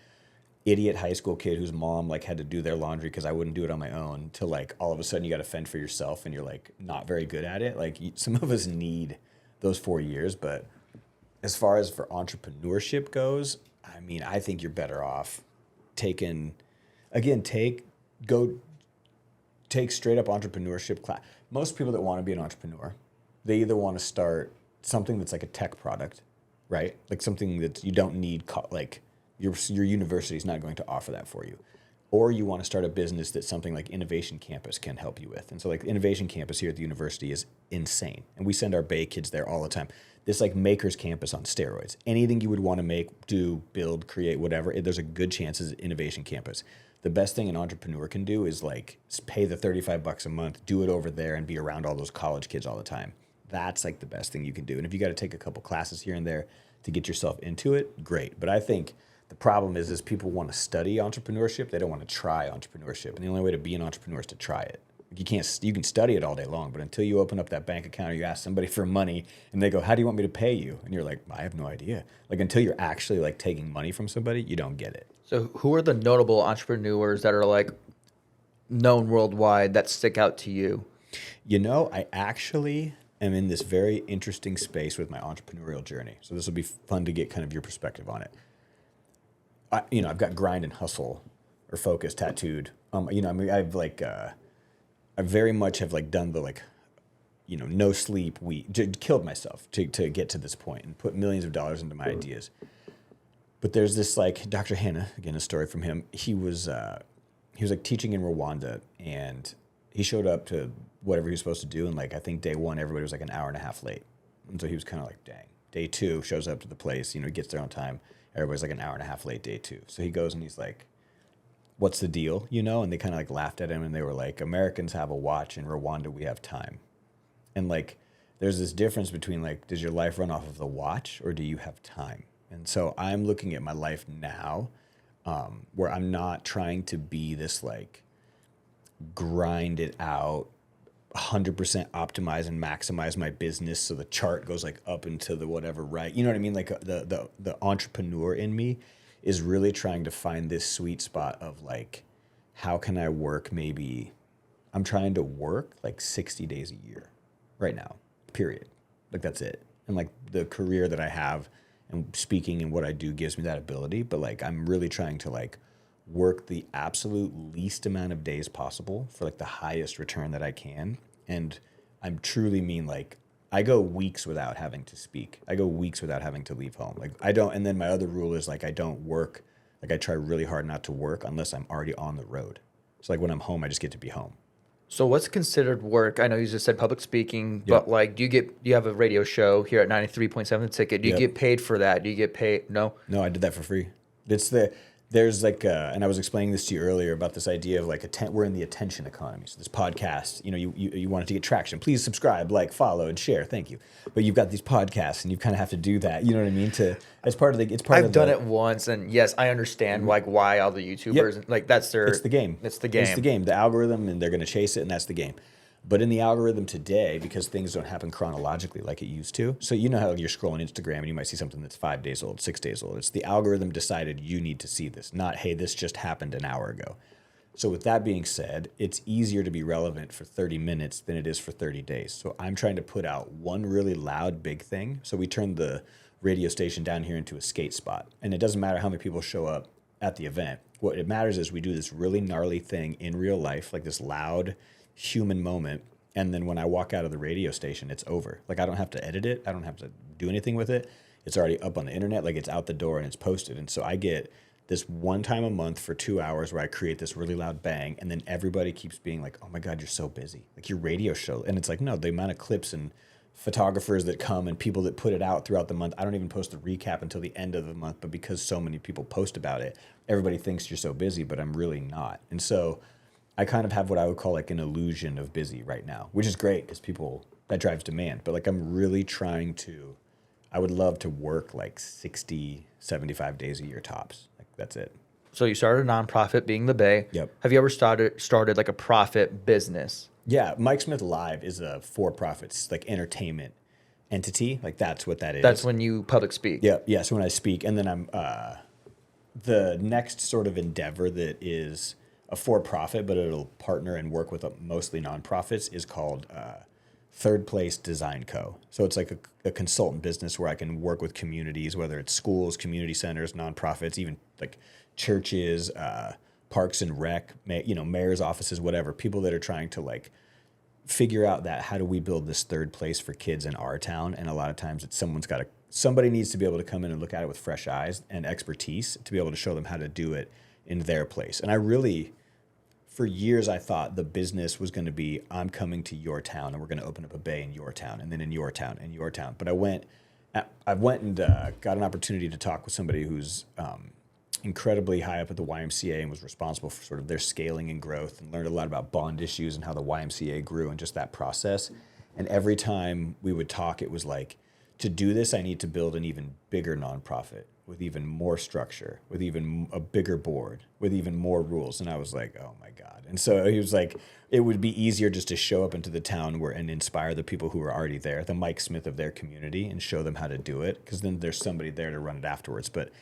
Speaker 1: idiot high school kid whose mom like had to do their laundry because I wouldn't do it on my own to like all of a sudden you got to fend for yourself and you're like not very good at it. Like some of us need those 4 years, but as far as for entrepreneurship goes, I mean, I think you're better off take straight up entrepreneurship class. Most people that want to be an entrepreneur, they either want to start something that's like a tech product, right? Like something that you don't need, like your university is not going to offer that for you. Or you want to start a business that something like Innovation Campus can help you with. And so like Innovation Campus here at the university is insane. And we send our Bay kids there all the time. This like Makers Campus on steroids. Anything you would want to make, do, build, create, whatever, there's a good chance it's Innovation Campus. The best thing an entrepreneur can do is like pay the $35 a month, do it over there, and be around all those college kids all the time. That's like the best thing you can do. And if you got to take a couple classes here and there to get yourself into it, great. But I think the problem is people want to study entrepreneurship. They don't want to try entrepreneurship. And the only way to be an entrepreneur is to try it. You can study it all day long, but until you open up that bank account or you ask somebody for money and they go, how do you want me to pay you? And you're like, I have no idea. Like until you're actually like taking money from somebody, you don't get it.
Speaker 2: So who are the notable entrepreneurs that are like known worldwide that stick out to you?
Speaker 1: I actually am in this very interesting space with my entrepreneurial journey. So this will be fun to get kind of your perspective on it. I've got grind and hustle or focus tattooed. I very much have like done the like, no sleep week, killed myself to get to this point and put millions of dollars into my ideas. But there's this like Dr. Hanna, again, a story from him. He was like teaching in Rwanda, and he showed up to whatever he was supposed to do. And like, I think day one, everybody was like an hour and a half late. And so he was kind of like, dang. Day two, shows up to the place, he gets there on time. Everybody's like an hour and a half late day two. So he goes and he's like, what's the deal? And they kind of like laughed at him, and they were like, Americans have a watch, in Rwanda we have time. And like, there's this difference between like, does your life run off of the watch or do you have time? And so I'm looking at my life now, where I'm not trying to be this like grind it out, 100% optimize and maximize my business so the chart goes like up into the whatever, right? You know what I mean? Like the entrepreneur in me is really trying to find this sweet spot of like, how can I work? Maybe I'm trying to work like 60 days a year right now, period. Like that's it. And like the career that I have and speaking and what I do gives me that ability. But like, I'm really trying to like work the absolute least amount of days possible for like the highest return that I can. And I'm truly mean like, I go weeks without having to speak. I go weeks without having to leave home. Like I don't, and then my other rule is like, I don't work. Like I try really hard not to work unless I'm already on the road. So like when I'm home, I just get to be home.
Speaker 2: So what's considered work? I know you just said public speking,
Speaker 1: Yep.
Speaker 2: but like, do you have a radio show here at 93.7 The Ticket? Do you
Speaker 1: Yep.
Speaker 2: get paid for that? Do you get paid? No?
Speaker 1: No, I did that for free. There's like, and I was explaining this to you earlier about this idea of like, we're in the attention economy. So this podcast, you want it to get traction. Please subscribe, like, follow, and share. Thank you. But you've got these podcasts, and you kind of have to do that. You know what I mean?
Speaker 2: I've done it once, and yes, I understand like why all the YouTubers, like that's
Speaker 1: It's the game.
Speaker 2: It's the game.
Speaker 1: It's the game. The algorithm, and they're going to chase it, and that's the game. But in the algorithm today, because things don't happen chronologically like it used to, so you know how you're scrolling Instagram and you might see something that's 5 days old, 6 days old. It's the algorithm decided you need to see this, not, hey, this just happened an hour ago. So with that being said, it's easier to be relevant for 30 minutes than it is for 30 days. So I'm trying to put out one really loud, big thing. So we turned the radio station down here into a skate spot. And it doesn't matter how many people show up at the event. What it matters is we do this really gnarly thing in real life, like this loud human moment. And then when I walk out of the radio station, it's over. Like I don't have to edit it. I don't have to do anything with it. It's already up on the internet. Like it's out the door and it's posted. And so I get this one time a month for 2 hours where I create this really loud bang. And then everybody keeps being like, oh my God, you're so busy. Like your radio show. And it's like, no, the amount of clips and photographers that come and people that put it out throughout the month. I don't even post the recap until the end of the month. But because so many people post about it, everybody thinks you're so busy, but I'm really not. And so I kind of have what I would call like an illusion of busy right now, which is great because that drives demand. But like I'm really trying I would love to work like 60, 75 days a year tops. Like that's it.
Speaker 2: So you started a nonprofit, Being the Bay.
Speaker 1: Yep.
Speaker 2: Have you ever started like a profit business?
Speaker 1: Yeah, Mike Smith Live is a for-profit like entertainment entity. Like that's what that is.
Speaker 2: That's when you public speak.
Speaker 1: Yeah, yeah. So when I speak, and then I'm the next sort of endeavor that is a for-profit, but it'll partner and work with mostly nonprofits is called Third Place Design Co. So it's like a consultant business where I can work with communities, whether it's schools, community centers, nonprofits, even like churches, parks and rec, mayor's offices, whatever, people that are trying to like figure out that how do we build this third place for kids in our town. And a lot of times it's somebody needs to be able to come in and look at it with fresh eyes and expertise to be able to show them how to do it in their place. And for years, I thought the business was going to be, I'm coming to your town and we're going to open up a bay in your town and then in your town and your town. But I went and got an opportunity to talk with somebody who's incredibly high up at the YMCA and was responsible for sort of their scaling and growth, and learned a lot about bond issues and how the YMCA grew and just that process. And every time we would talk, it was like, to do this, I need to build an even bigger nonprofit with even more structure, with even a bigger board, with even more rules. And I was like, oh my God. And so he was like, it would be easier just to show up into the town and inspire the people who are already there, the Mike Smith of their community, and show them how to do it. Because then there's somebody there to run it afterwards. But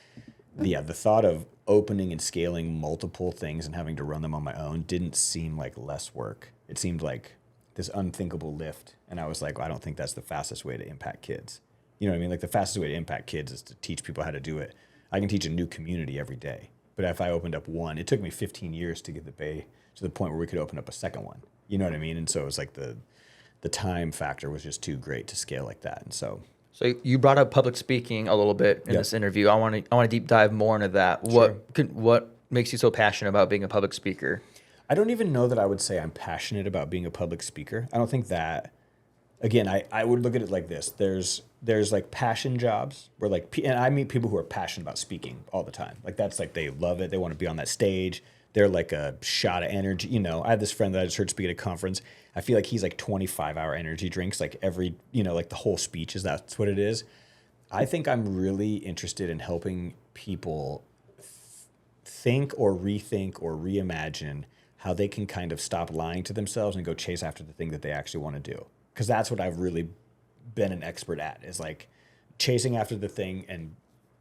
Speaker 1: yeah, the thought of opening and scaling multiple things and having to run them on my own didn't seem like less work. It seemed like this unthinkable lift. And I was like, well, I don't think that's the fastest way to impact kids. You know what I mean? Like the fastest way to impact kids is to teach people how to do it. I can teach a new community every day. But if I opened up one, it took me 15 years to get the Bay to the point where we could open up a second one. You know what I mean? And so it was like the time factor was just too great to scale like that. And so
Speaker 2: you brought up public speaking a little bit in this interview. I want to deep dive more into that.
Speaker 1: Sure.
Speaker 2: What makes you so passionate about being a public speaker?
Speaker 1: I don't even know that I would say I'm passionate about being a public speaker. I don't think that. Again, I would look at it like this. There's like passion jobs where like, and I meet people who are passionate about speaking all the time. Like that's like, they love it. They want to be on that stage. They're like a shot of energy. You know, I have this friend that I just heard speak at a conference. I feel like he's like 25-hour energy drinks, like every, like the whole speech that's what it is. I think I'm really interested in helping people think or rethink or reimagine how they can kind of stop lying to themselves and go chase after the thing that they actually want to do. Because that's what I've really been an expert at, is like chasing after the thing and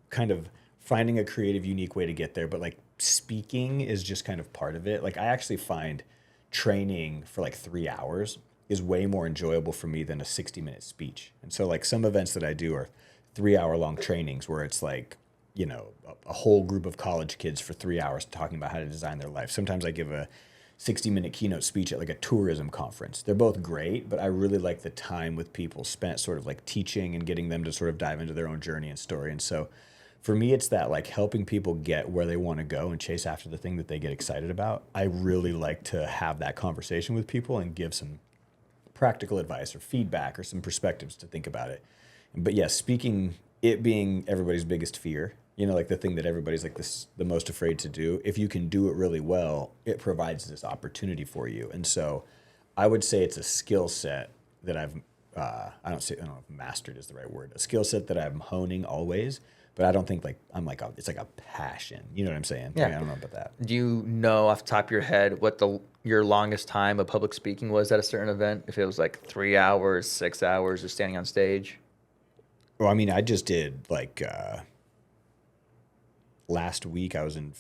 Speaker 1: kind of finding a creative, unique way to get there. But like speaking is just kind of part of it. Like I actually find training for like 3 hours is way more enjoyable for me than a 60-minute speech. And so like some events that I do are 3-hour-long trainings where it's like, a whole group of college kids for 3 hours talking about how to design their life. Sometimes I give a 60-minute keynote speech at like a tourism conference. They're both great, but I really like the time with people spent sort of like teaching and getting them to sort of dive into their own journey and story. And so for me, it's that like helping people get where they want to go and chase after the thing that they get excited about. I really like to have that conversation with people and give some practical advice or feedback or some perspectives to think about it. But yeah, speaking, it being everybody's biggest fear, like the thing that everybody's like the most afraid to do. If you can do it really well, it provides this opportunity for you. And so I would say it's a skill set that I don't know if mastered is the right word, a skill set that I'm honing always, but I don't think like, it's like a passion. You know what I'm saying?
Speaker 2: Yeah.
Speaker 1: I don't know about that.
Speaker 2: Do you know off the top of your head what your longest time of public speaking was at a certain event? If it was like 3 hours, 6 hours, or standing on stage?
Speaker 1: Well, I mean, I just did like, last week I was in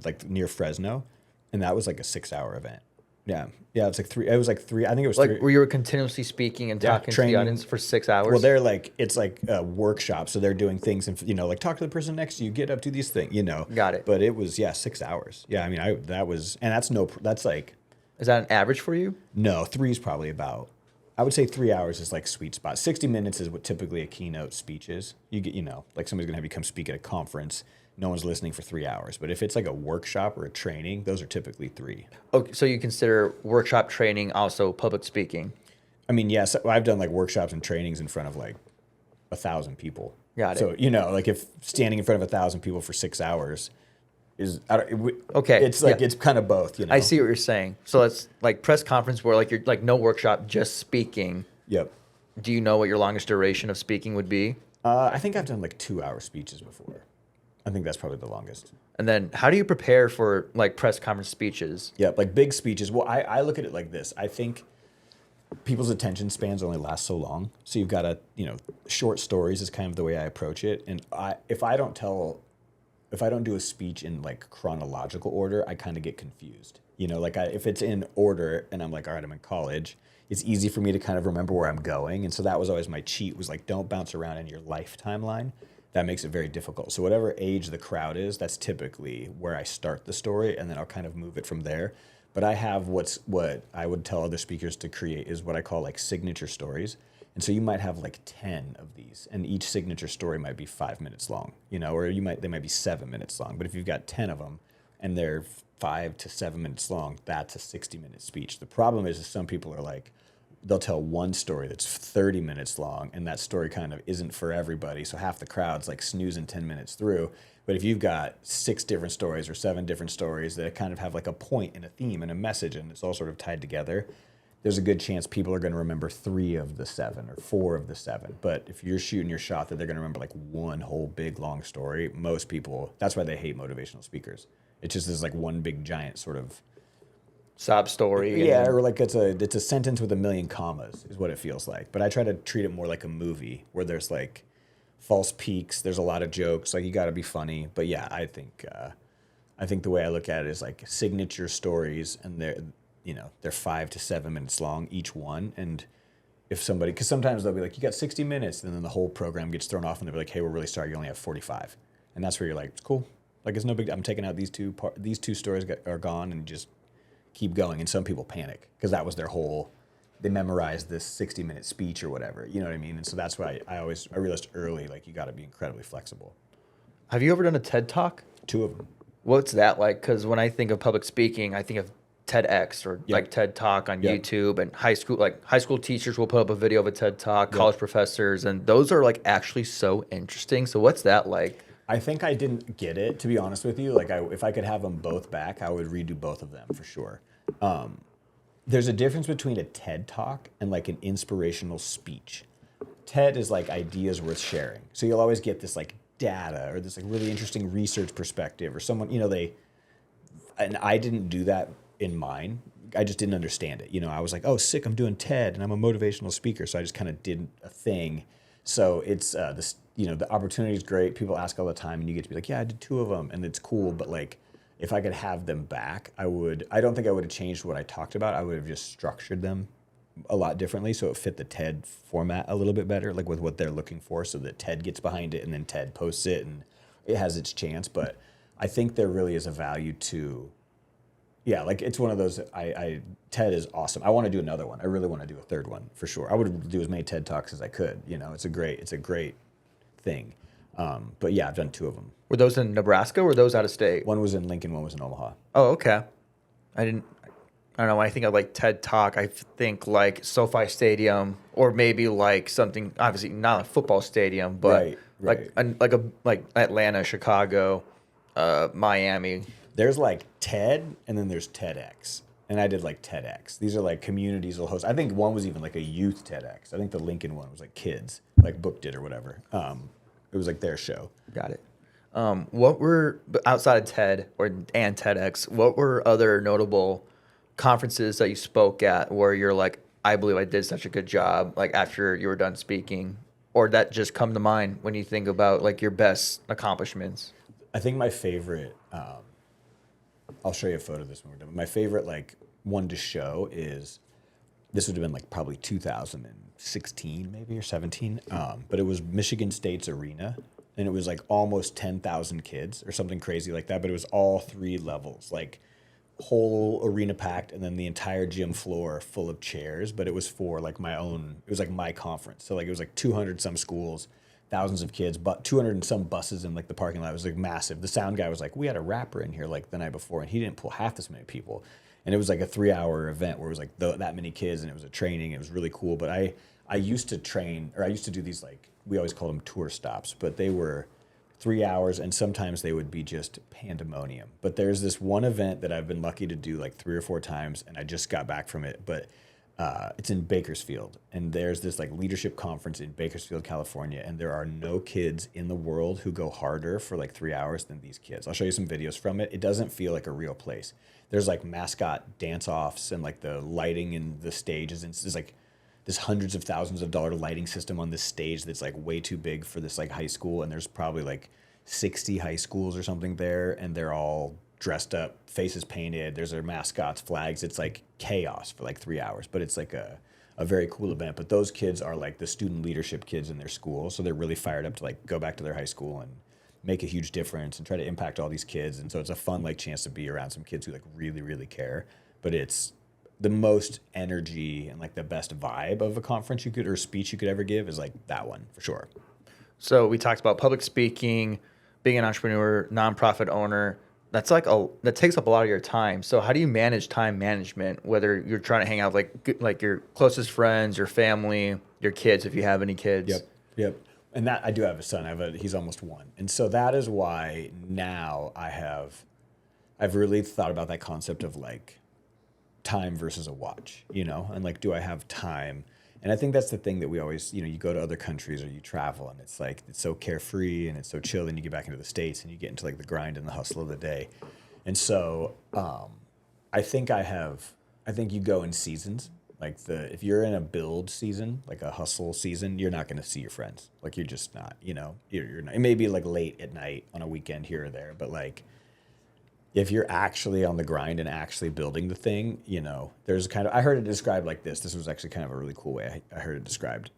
Speaker 1: like near Fresno, and that was like a 6-hour event. Yeah, it's like three. It was like three. I think it was
Speaker 2: like
Speaker 1: three.
Speaker 2: Where you were continuously speaking and talking to the audience for 6 hours.
Speaker 1: Well, they're like it's like a workshop, so they're doing things and like talk to the person next to you, get up, do these things.
Speaker 2: Got it.
Speaker 1: But it was 6 hours. Yeah, I mean, that's like.
Speaker 2: Is that an average for you?
Speaker 1: No, 3 is probably about. I would say 3 hours is like sweet spot. 60 minutes is what typically a keynote speech is. You get, like somebody's gonna have you come speak at a conference. No one's listening for 3 hours. But if it's like a workshop or a training, those are typically 3.
Speaker 2: Okay, so you consider workshop training also public speaking?
Speaker 1: I mean, yes, I've done like workshops and trainings in front of like 1,000 people.
Speaker 2: Got it.
Speaker 1: So, like if standing in front of 1,000 people for 6 hours is,
Speaker 2: okay.
Speaker 1: It's like, it's kind of both,
Speaker 2: I see what you're saying. So it's like press conference where like you're like no workshop, just speaking.
Speaker 1: Yep.
Speaker 2: Do you know what your longest duration of speaking would be?
Speaker 1: I think I've done like 2-hour speeches before. I think that's probably the longest.
Speaker 2: And then how do you prepare for like press conference speeches?
Speaker 1: Yeah, like big speeches. Well, I look at it like this. I think people's attention spans only last so long. So you've got to, short stories is kind of the way I approach it. And if I don't do a speech in like chronological order, I kind of get confused. If it's in order and I'm like, all right, I'm in college, it's easy for me to kind of remember where I'm going. And so that was always my cheat, was like, don't bounce around in your life timeline. That makes it very difficult. So whatever age the crowd is, that's typically where I start the story, and then I'll kind of move it from there. But I have what I would tell other speakers to create is what I call like signature stories. And so you might have like 10 of these, and each signature story might be 5 minutes long, or they might be 7 minutes long. But if you've got 10 of them and they're 5 to 7 minutes long, that's a 60-minute speech. The problem is some people are like, they'll tell one story that's 30 minutes long, and that story kind of isn't for everybody. So half the crowd's like snoozing 10 minutes through. But if you've got 6 different stories or 7 different stories that kind of have like a point and a theme and a message, and it's all sort of tied together, there's a good chance people are going to remember 3 of the 7 or 4 of the 7. But if you're shooting your shot that they're going to remember like one whole big long story, most people, that's why they hate motivational speakers. It's just this like one big giant sort of
Speaker 2: sob story.
Speaker 1: Yeah, or like it's a sentence with a million commas is what it feels like. But I try to treat it more like a movie where there's like false peaks. There's a lot of jokes. Like you got to be funny. But yeah, I think the way I look at it is like signature stories, and they're 5 to 7 minutes long each one. And if somebody, because sometimes they'll be like, you got 60 minutes, and then the whole program gets thrown off, and they'll be like, hey, we're really sorry, you only have 45. And that's where you're like, it's cool. Like, it's no big, I'm taking out these two stories are gone, and just keep going. And some people panic because that was their whole, they memorized this 60-minute speech or whatever. You know what I mean? And so that's why I realized early, like, you got to be incredibly flexible.
Speaker 2: Have you ever done a TED Talk?
Speaker 1: 2 of them.
Speaker 2: What's that like? Because when I think of public speaking, I think of TEDx or like TED Talk on YouTube, and high school teachers will put up a video of a TED Talk, college professors, and those are like actually so interesting. So what's that like?
Speaker 1: I think I didn't get it, to be honest with you. Like, if I could have them both back, I would redo both of them for sure. There's a difference between a TED Talk and like an inspirational speech. TED is like ideas worth sharing. So you'll always get this like data or this like really interesting research perspective or someone, and I didn't do that in mine. I just didn't understand it. I was like, oh, sick, I'm doing TED and I'm a motivational speaker. So I just kind of did a thing. So it's the opportunity is great. People ask all the time, and you get to be like, yeah, I did 2 of them, and it's cool. But like, if I could have them back, I don't think I would have changed what I talked about. I would have just structured them a lot differently so it fit the TED format a little bit better, like with what they're looking for, so that TED gets behind it and then TED posts it and it has its chance. But I think there really is a value to, like it's one of those, TED is awesome. I want to do another one. I really want to do a 3rd one for sure. I would do as many TED Talks as I could. It's a great thing. But yeah, I've done 2 of them.
Speaker 2: Were those in Nebraska or were those out of state?
Speaker 1: One was in Lincoln, one was in Omaha.
Speaker 2: Oh, okay. I don't know. When I think of like TED Talk, I think like SoFi Stadium or maybe like something, obviously not a football stadium, but
Speaker 1: right.
Speaker 2: like Atlanta, Chicago, Miami.
Speaker 1: There's like TED and then there's TEDx. And I did like TEDx. These are like communities will host. I think one was even like a youth TEDx. I think the Lincoln one was like kids, like booked it or whatever. It was like their show.
Speaker 2: Got it. What were, outside of TED and TEDx, what were other notable conferences that you spoke at where you're like, I believe I did such a good job, like after you were done speaking, or that just come to mind when you think about like your best accomplishments?
Speaker 1: I think my favorite, I'll show you a photo of this when we're done. My favorite like one to show is, this would have been like probably 2016 maybe or 17, but it was Michigan State's arena, and it was like almost 10,000 kids or something crazy like that, but it was all 3 levels, like whole arena packed, and then the entire gym floor full of chairs. But it was for like it was like my conference. So like it was like 200 some schools, thousands of kids, but 200 and some buses in like the parking lot. It was like massive. The sound guy was like, we had a rapper in here like the night before, and he didn't pull half this many people. And it was like a 3-hour event where it was like that many kids, and it was a training. It was really cool. But I used to train, or I used to do these, like, we always called them tour stops, but they were 3 hours, and sometimes they would be just pandemonium. But there's this one event that I've been lucky to do like 3 or 4 times, and I just got back from it. But it's in Bakersfield, and there's this like leadership conference in Bakersfield, California, and there are no kids in the world who go harder for like 3 hours than these kids. I'll show you some videos from it. It doesn't feel like a real place. There's like mascot dance-offs, and like the lighting and the stages, and there's like this hundreds of thousands of dollar lighting system on this stage that's like way too big for this like high school, and there's probably like 60 high schools or something there, and they're all dressed up, faces painted, there's their mascots, flags. It's like chaos for like 3 hours, but it's like a very cool event. But those kids are like the student leadership kids in their school, so they're really fired up to like go back to their high school and make a huge difference and try to impact all these kids. And so it's a fun like chance to be around some kids who like really, really care. But it's the most energy and like the best vibe of a conference or speech you could ever give is like that one for sure.
Speaker 2: So we talked about public speaking, being an entrepreneur, nonprofit owner. That takes up a lot of your time. So how do you manage time management, whether you're trying to hang out with like your closest friends, your family, your kids, if you have any kids?
Speaker 1: Yep. And that I do have a son. He's almost 1. And so that is why now I've really thought about that concept of like time versus a watch, and like, do I have time? And I think that's the thing that we always, you go to other countries or you travel, and it's like, it's so carefree and it's so chill. And you get back into the States and you get into like the grind and the hustle of the day. And so I think you go in seasons. Like if you're in a build season, like a hustle season, you're not going to see your friends. Like you're just not, you're not. It may be like late at night on a weekend here or there, but like if you're actually on the grind and actually building the thing, there's I heard it described like this. This was actually kind of a really cool way I heard it described.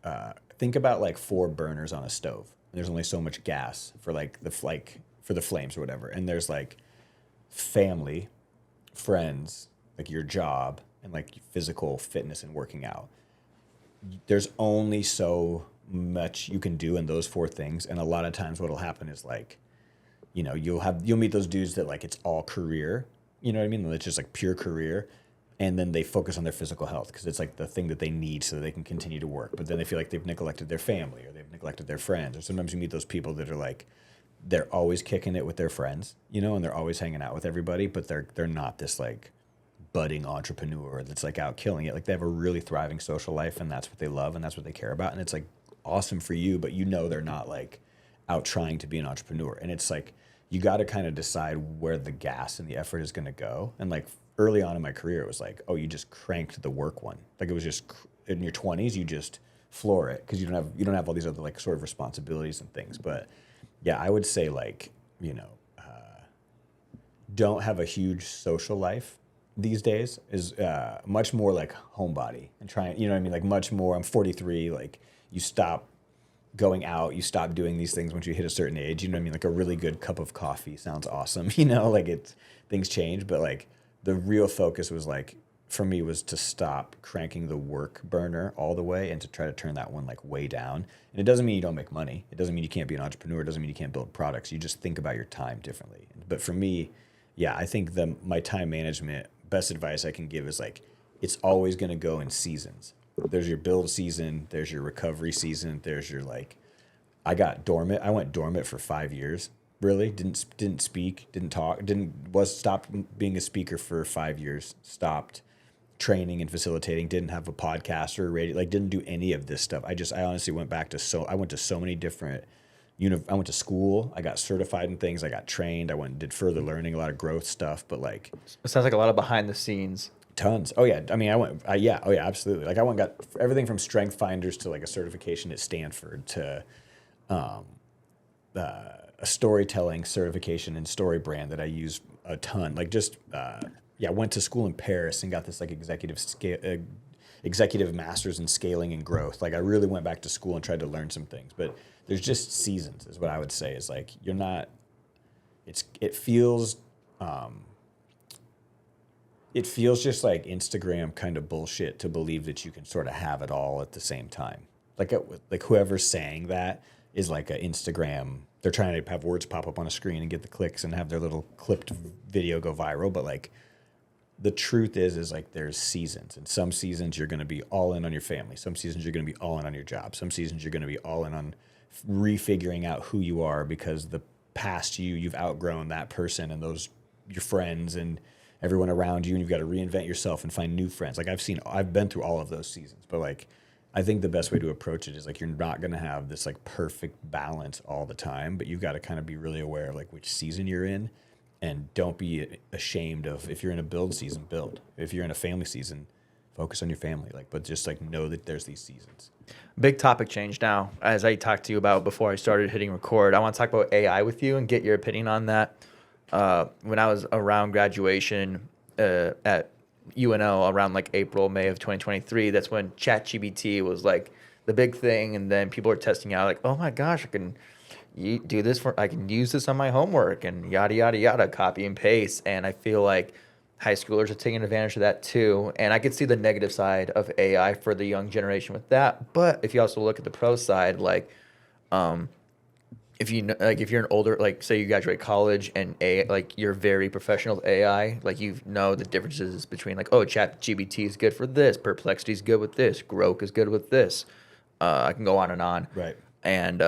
Speaker 1: Think about like 4 burners on a stove. There's only so much gas for for the flames or whatever. And there's like family, friends, like your job, and like physical fitness and working out. There's only so much you can do in those 4 things. And a lot of times what'll happen is like, you'll meet those dudes that like it's all career, you know what I mean? It's just like pure career. And then they focus on their physical health because it's like the thing that they need so that they can continue to work. But then they feel like they've neglected their family or they've neglected their friends. Or sometimes you meet those people that are like, they're always kicking it with their friends, and they're always hanging out with everybody, but they're not this like budding entrepreneur that's like out killing it. Like they have a really thriving social life and that's what they love and that's what they care about. And it's like awesome for you, but they're not like out trying to be an entrepreneur. And it's like, you got to kind of decide where the gas and the effort is going to go. And like early on in my career, it was like, oh, you just cranked the work one. Like it was just in your 20s, you just floor it because you don't have all these other like sort of responsibilities and things. But yeah, I would say like, don't have a huge social life these days is much more like homebody and trying, you know what I mean? Like much more, I'm 43, like you stop going out, you stop doing these things once you hit a certain age, you know what I mean? Like a really good cup of coffee sounds awesome, like things change, but like the real focus was like, for me was to stop cranking the work burner all the way and to try to turn that one like way down. And it doesn't mean you don't make money. It doesn't mean you can't be an entrepreneur. It doesn't mean you can't build products. You just think about your time differently. But for me, yeah, I think my time management, best advice I can give is like, it's always going to go in seasons. There's your build season. There's your recovery season. There's your like, I went dormant for 5 years. Really didn't speak, didn't talk, stopped being a speaker for 5 years. Stopped training and facilitating. Didn't have a podcast or a radio. Like didn't do any of this stuff. I honestly went I went to so many different. I went to school. I got certified in things. I got trained. I went and did further learning, a lot of growth stuff. But like,
Speaker 2: it sounds like a lot of behind the scenes.
Speaker 1: Tons. Oh yeah. I mean, yeah. Oh yeah, absolutely. Like I went and got everything from strength finders to like a certification at Stanford to a storytelling certification and story brand that I use a ton. Like just, went to school in Paris and got this like executive master's in scaling and growth. Like I really went back to school and tried to learn some things, but there's just seasons is what I would say is like, it feels just like Instagram kind of bullshit to believe that you can sort of have it all at the same time. Like whoever's saying that is like an Instagram. They're trying to have words pop up on a screen and get the clicks and have their little clipped video go viral. But like the truth is like there's seasons, and some seasons you're going to be all in on your family. Some seasons you're going to be all in on your job. Some seasons you're going to be all in on refiguring out who you are because the past you've outgrown that person and your friends and everyone around you, and you've got to reinvent yourself and find new friends. Like I've been through all of those seasons, but like I think the best way to approach it is like you're not going to have this like perfect balance all the time, but you've got to kind of be really aware of like which season you're in, and don't be ashamed of if you're in a build season, build. If you're in a family season, focus on your family. But just like know that there's these seasons.
Speaker 2: Big topic change now, as I talked to you about before I started hitting record. I want to talk about AI with you and get your opinion on that. When I was around graduation at UNO around like April, May of 2023, that's when ChatGPT was like the big thing, and then people were testing out like, oh my gosh, I can use this on my homework and yada yada yada, copy and paste. And I feel like high schoolers are taking advantage of that too. And I could see the negative side of AI for the young generation with that. But if you also look at the pro side, like if you're an older, like say you graduate college and you're very professional with AI, like you know the differences between like, oh, ChatGPT is good for this, Perplexity is good with this, Grok is good with this. I can go on and on.
Speaker 1: Right.
Speaker 2: And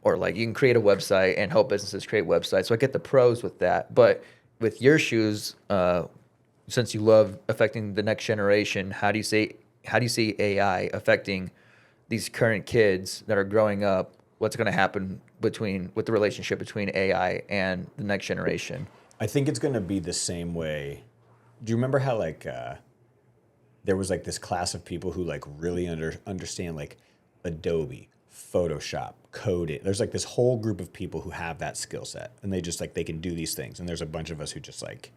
Speaker 2: or like you can create a website and help businesses create websites. So I get the pros with that. But with your shoes, since you love affecting the next generation, how do you see AI affecting these current kids that are growing up? What's going to happen with the relationship between AI and the next generation?
Speaker 1: I think it's going to be the same way. Do you remember how like there was like this class of people who like really understand like Adobe, Photoshop, coding. There's like this whole group of people who have that skill set, and they just like they can do these things. And there's a bunch of us who just like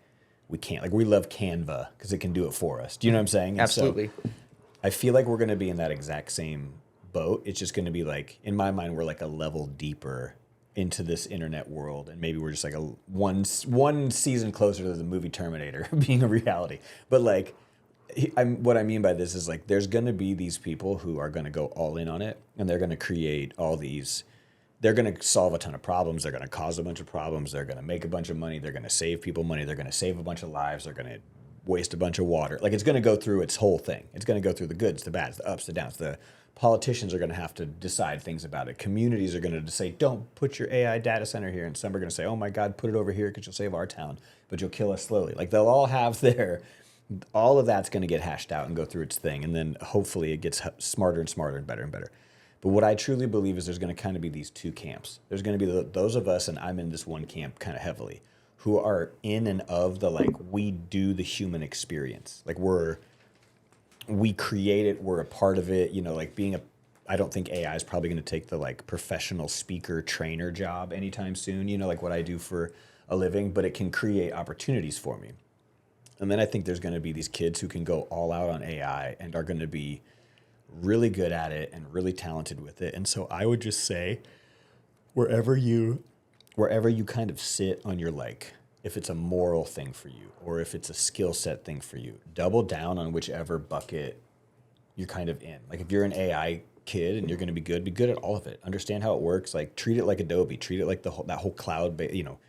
Speaker 1: we can't. Like we love Canva because it can do it for us. Do you know what I'm saying? And
Speaker 2: Absolutely.
Speaker 1: So I feel like we're going to be in that exact same boat. It's just going to be like in my mind, we're like a level deeper into this internet world, and maybe we're just like a one season closer to the movie Terminator being a reality. But like, what I mean by this is like, there's going to be these people who are going to go all in on it, and they're going to create all these. They're going to solve a ton of problems. They're going to cause a bunch of problems. They're going to make a bunch of money. They're going to save people money. They're going to save a bunch of lives. They're going to waste a bunch of water. Like it's going to go through its whole thing. It's going to go through the goods, the bads, the ups, the downs. The politicians are going to have to decide things about it. Communities are going to say, don't put your AI data center here. And some are going to say, oh my God, put it over here because you'll save our town, but you'll kill us slowly. Like they'll all have all of that's going to get hashed out and go through its thing. And then hopefully it gets smarter and smarter and better and better. But what I truly believe is there's going to kind of be these two camps. There's going to be those of us, and I'm in this one camp kind of heavily, who are in and of the like, we do the human experience. Like we create it, we're a part of it, you know, like I don't think AI is probably going to take the like professional speaker trainer job anytime soon, you know, like what I do for a living, but it can create opportunities for me. And then I think there's going to be these kids who can go all out on AI and are going to be really good at it and really talented with it. And so I would just say wherever you kind of sit on your like, if it's a moral thing for you or if it's a skill set thing for you, double down on whichever bucket you're kind of in. Like if you're an AI kid and you're going to be good at all of it. Understand how it works. Like treat it like Adobe, treat it like that whole cloud, you know,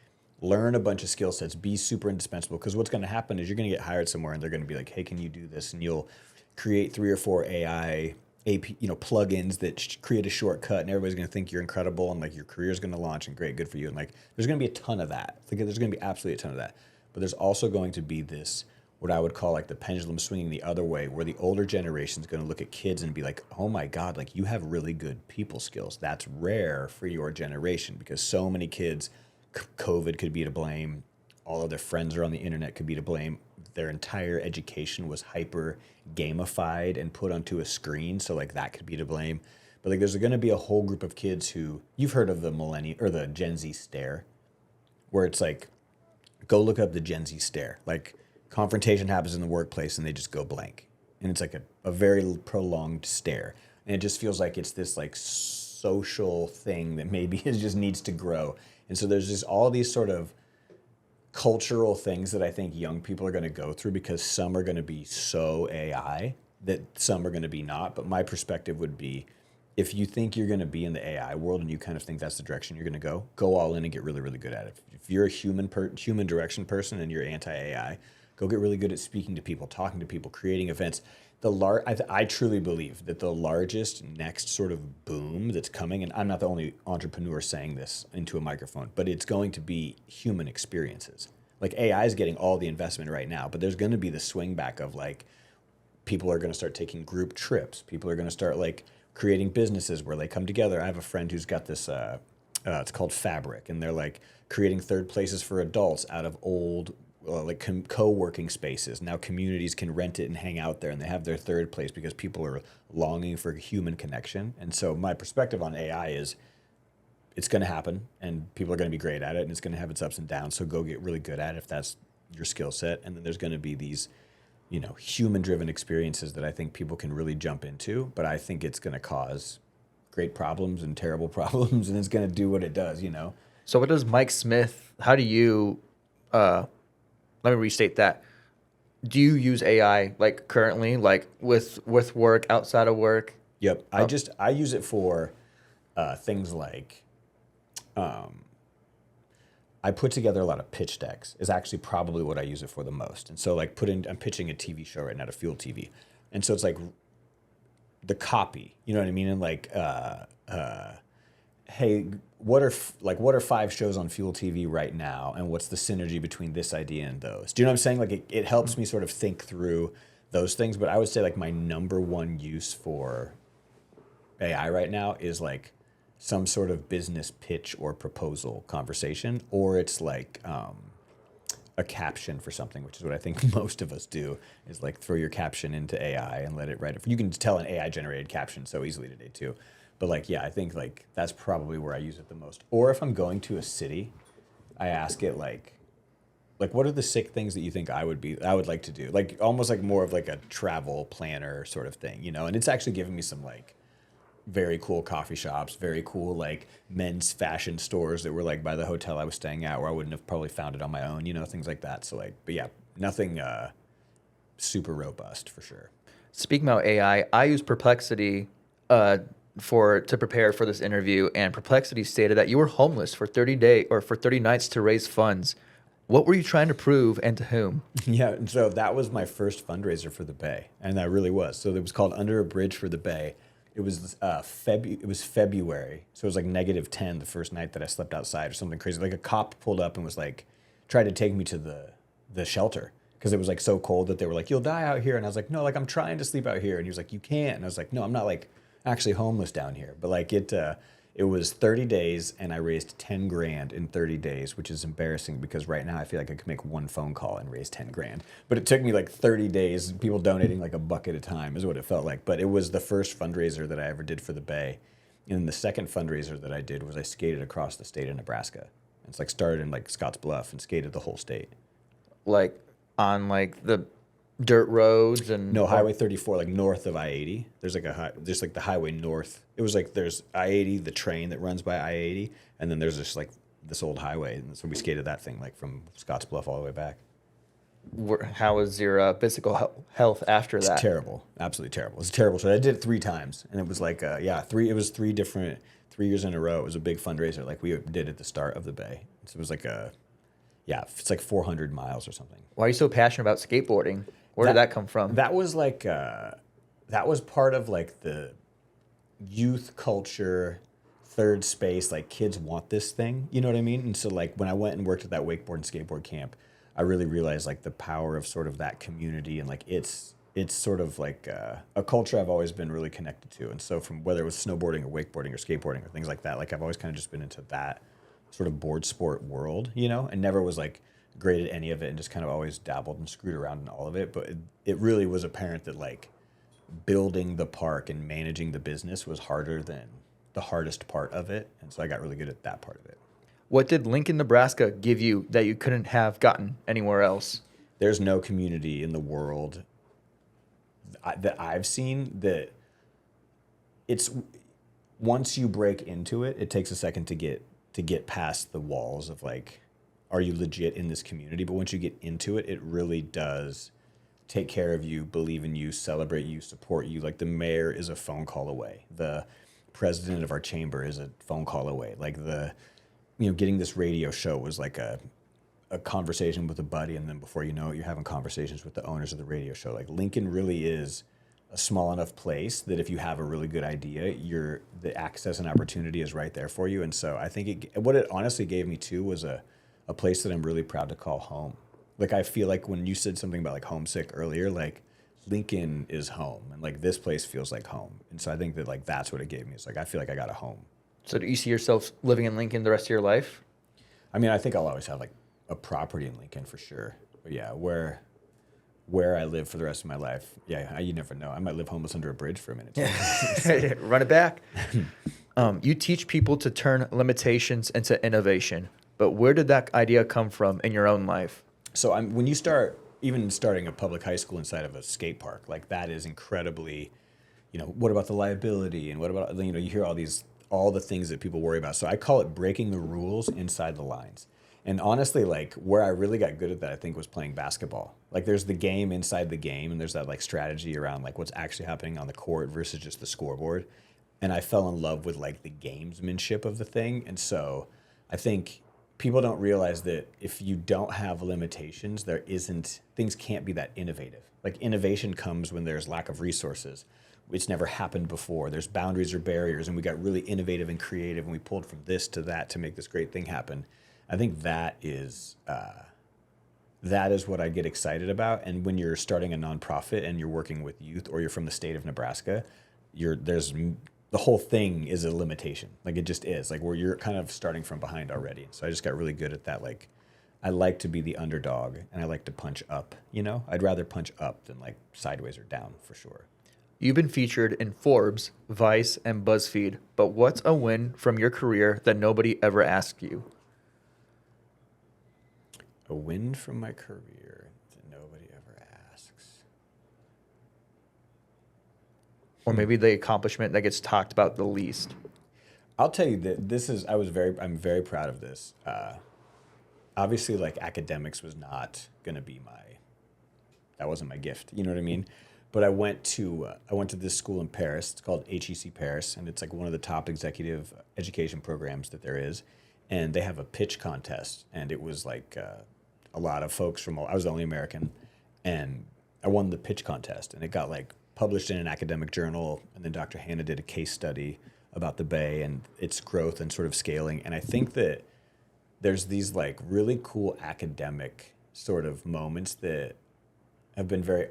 Speaker 1: learn a bunch of skill sets, be super indispensable. Because what's going to happen is you're going to get hired somewhere and they're going to be like, hey, can you do this? And you'll create 3 or 4 AI AP, you know, plugins that create a shortcut, and everybody's going to think you're incredible, and like your career is going to launch and great, good for you. And like, there's going to be a ton of that. Like, there's going to be absolutely a ton of that. But there's also going to be this, what I would call like the pendulum swinging the other way, where the older generation is going to look at kids and be like, oh my God, like you have really good people skills. That's rare for your generation because so many kids, COVID could be to blame. All of their friends are on the internet could be to blame. Their entire education was hyper gamified and put onto a screen. So like that could be to blame. But like there's going to be a whole group of kids who, you've heard of the millennial or the Gen Z stare, where it's like, go look up the Gen Z stare. Like confrontation happens in the workplace and they just go blank. And it's like a very prolonged stare. And it just feels like it's this like social thing that maybe it just needs to grow. And so there's just all these sort of cultural things that I think young people are going to go through because some are going to be so AI that some are going to be not. But my perspective would be, if you think you're going to be in the AI world and you kind of think that's the direction you're going to go all in and get really, really good at it. If you're a human direction person and you're anti-AI, go get really good at speaking to people, talking to people, creating events. I truly believe that the largest next sort of boom that's coming, and I'm not the only entrepreneur saying this into a microphone, but it's going to be human experiences. Like AI is getting all the investment right now, but there's going to be the swing back of like, people are going to start taking group trips. People are going to start like creating businesses where they come together. I have a friend who's got this, it's called Fabric, and they're like creating third places for adults out of old co-working spaces. Now communities can rent it and hang out there, and they have their third place because people are longing for human connection. And so my perspective on AI is it's going to happen and people are going to be great at it, and it's going to have its ups and downs. So go get really good at it if that's your skill set. And then there's going to be these, you know, human driven experiences that I think people can really jump into, but I think it's going to cause great problems and terrible problems, and it's going to do what it does, you know?
Speaker 2: So what does Mike Smith, how do you, let me restate that. Do you use AI like currently, like with work, outside of work?
Speaker 1: Yep. I use it for things like I put together a lot of pitch decks is actually probably what I use it for the most. And so like I'm pitching a TV show right now to Fuel TV. And so it's like the copy, you know what I mean? And like, hey, what are 5 shows on Fuel TV right now, and what's the synergy between this idea and those? Do you know what I'm saying? Like it helps me sort of think through those things. But I would say like my number one use for AI right now is like some sort of business pitch or proposal conversation, or it's like a caption for something, which is what I think most of us do, is like throw your caption into AI and let it write it. You can tell an AI generated caption so easily today too. But like, yeah, I think like that's probably where I use it the most. Or if I'm going to a city, I ask it like what are the sick things that you think I would like to do? Like almost like more of like a travel planner sort of thing, you know? And it's actually given me some like very cool coffee shops, very cool like men's fashion stores that were like by the hotel I was staying at where I wouldn't have probably found it on my own, you know, things like that. So like, but yeah, nothing super robust for sure.
Speaker 2: Speaking about AI, I use Perplexity to prepare for this interview, and Perplexity stated that you were homeless for 30 nights to raise funds. What were you trying to prove, and to whom?
Speaker 1: Yeah, and so that was my first fundraiser for the Bay, and that really was. So it was called Under a Bridge for the Bay. It was it was February, so it was like -10 the first night that I slept outside or something crazy. Like a cop pulled up and was like, tried to take me to the shelter because it was like so cold that they were like, "You'll die out here," and I was like, "No, like I'm trying to sleep out here," and he was like, "You can't," and I was like, "No, I'm not like actually homeless down here," but like it was 30 days and I raised 10 grand in 30 days, which is embarrassing because right now I feel like I could make one phone call and raise 10 grand. But it took me like 30 days, people donating like a buck at a time is what it felt like. But it was the first fundraiser that I ever did for the Bay. And the second fundraiser that I did was I skated across the state of Nebraska. It's like started in like Scotts Bluff and skated the whole state.
Speaker 2: Like on like the dirt roads and
Speaker 1: No, Highway 34, like north of I-80. There's like there's like the highway north. It was like there's I-80, the train that runs by I-80, and then there's just like this old highway, and so we skated that thing like from Scotts Bluff all the way back.
Speaker 2: How was your physical health after that?
Speaker 1: It's terrible, absolutely terrible. It's terrible. So I did it 3 times, and it was like it was 3 years in a row. It was a big fundraiser, like we did at the start of the Bay. So it was like it's like 400 miles or something.
Speaker 2: Why are you so passionate about skateboarding? Where did that come from?
Speaker 1: That was like that was part of like the youth culture, third space. Like kids want this thing, you know what I mean? And so like when I went and worked at that wakeboard and skateboard camp, I really realized like the power of sort of that community and like it's sort of like a culture I've always been really connected to. And so from whether it was snowboarding or wakeboarding or skateboarding or things like that, like I've always kind of just been into that sort of board sport world, you know, and never was like great at any of it and just kind of always dabbled and screwed around in all of it. But it really was apparent that like building the park and managing the business was harder than the hardest part of it. And so I got really good at that part of it.
Speaker 2: What did Lincoln, Nebraska give you that you couldn't have gotten anywhere else?
Speaker 1: There's no community in the world that I've seen that it's once you break into it, it takes a second to get past the walls of like, are you legit in this community? But once you get into it, it really does take care of you, believe in you, celebrate you, support you. Like the mayor is a phone call away. The president of our chamber is a phone call away. Like getting this radio show was like a conversation with a buddy. And then before you know it, you're having conversations with the owners of the radio show. Like Lincoln really is a small enough place that if you have a really good idea, the access and opportunity is right there for you. And so I think what it honestly gave me too was a place that I'm really proud to call home. Like I feel like when you said something about like homesick earlier, like Lincoln is home and like this place feels like home. And so I think that like that's what it gave me. It's like I feel like I got a home.
Speaker 2: So do you see yourself living in Lincoln the rest of your life?
Speaker 1: I mean, I think I'll always have like a property in Lincoln for sure. But yeah, where I live for the rest of my life, you never know. I might live homeless under a bridge for a minute.
Speaker 2: Run it back. You teach people to turn limitations into innovation. But where did that idea come from in your own life?
Speaker 1: So when you start, even starting a public high school inside of a skate park, like that is incredibly, what about the liability? And what about, you hear all the things that people worry about. So I call it breaking the rules inside the lines. And honestly, like where I really got good at that, I think was playing basketball. Like there's the game inside the game and there's that like strategy around like what's actually happening on the court versus just the scoreboard. And I fell in love with like the gamesmanship of the thing. And so I think people don't realize that if you don't have limitations, things can't be that innovative. Like innovation comes when there's lack of resources. It's never happened before. There's boundaries or barriers, and we got really innovative and creative, and we pulled from this to that to make this great thing happen. I think that is what I get excited about. And when you're starting a nonprofit and you're working with youth, or you're from the state of Nebraska, the whole thing is a limitation. Like it just is. Like where you're kind of starting from behind already. So I just got really good at that. Like I like to be the underdog and I like to punch up, I'd rather punch up than like sideways or down for sure.
Speaker 2: You've been featured in Forbes, Vice, and BuzzFeed, but what's a win from your career that nobody ever asked you?
Speaker 1: A win from my career that nobody ever asks.
Speaker 2: Or maybe the accomplishment that gets talked about the least?
Speaker 1: I'll tell you that I'm very proud of this. Obviously, like academics was not going to be that wasn't my gift. You know what I mean? But I went to this school in Paris. It's called HEC Paris, and it's like one of the top executive education programs that there is. And they have a pitch contest, and it was like a lot of folks I was the only American, and I won the pitch contest, and it got like published in an academic journal. And then Dr. Hanna did a case study about the Bay and its growth and sort of scaling. And I think that there's these like really cool academic sort of moments that have been very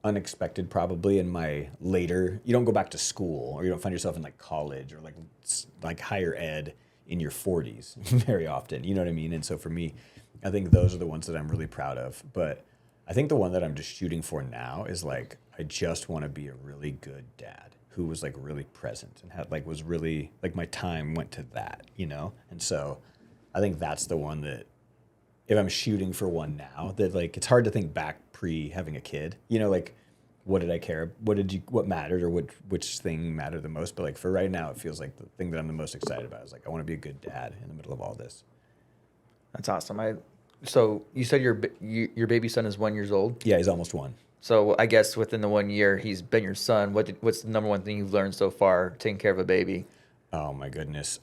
Speaker 1: unexpected probably in my later. You don't go back to school, or you don't find yourself in like college or like higher ed in your 40s very often. You know what I mean? And so for me, I think those are the ones that I'm really proud of. But I think the one that I'm just shooting for now is like I just want to be a really good dad who was like really present and was really like my time went to that, you know? And so I think that's the one that if I'm shooting for one now, that like it's hard to think back pre having a kid, you know, like what did I care? What mattered, or which thing mattered the most? But like for right now, it feels like the thing that I'm the most excited about is like I want to be a good dad in the middle of all this.
Speaker 2: That's awesome. So you said your baby son is 1 year old?
Speaker 1: Yeah, he's almost one.
Speaker 2: So I guess within the 1 year he's been your son. What's the number one thing you've learned so far taking care of a baby?
Speaker 1: Oh my goodness.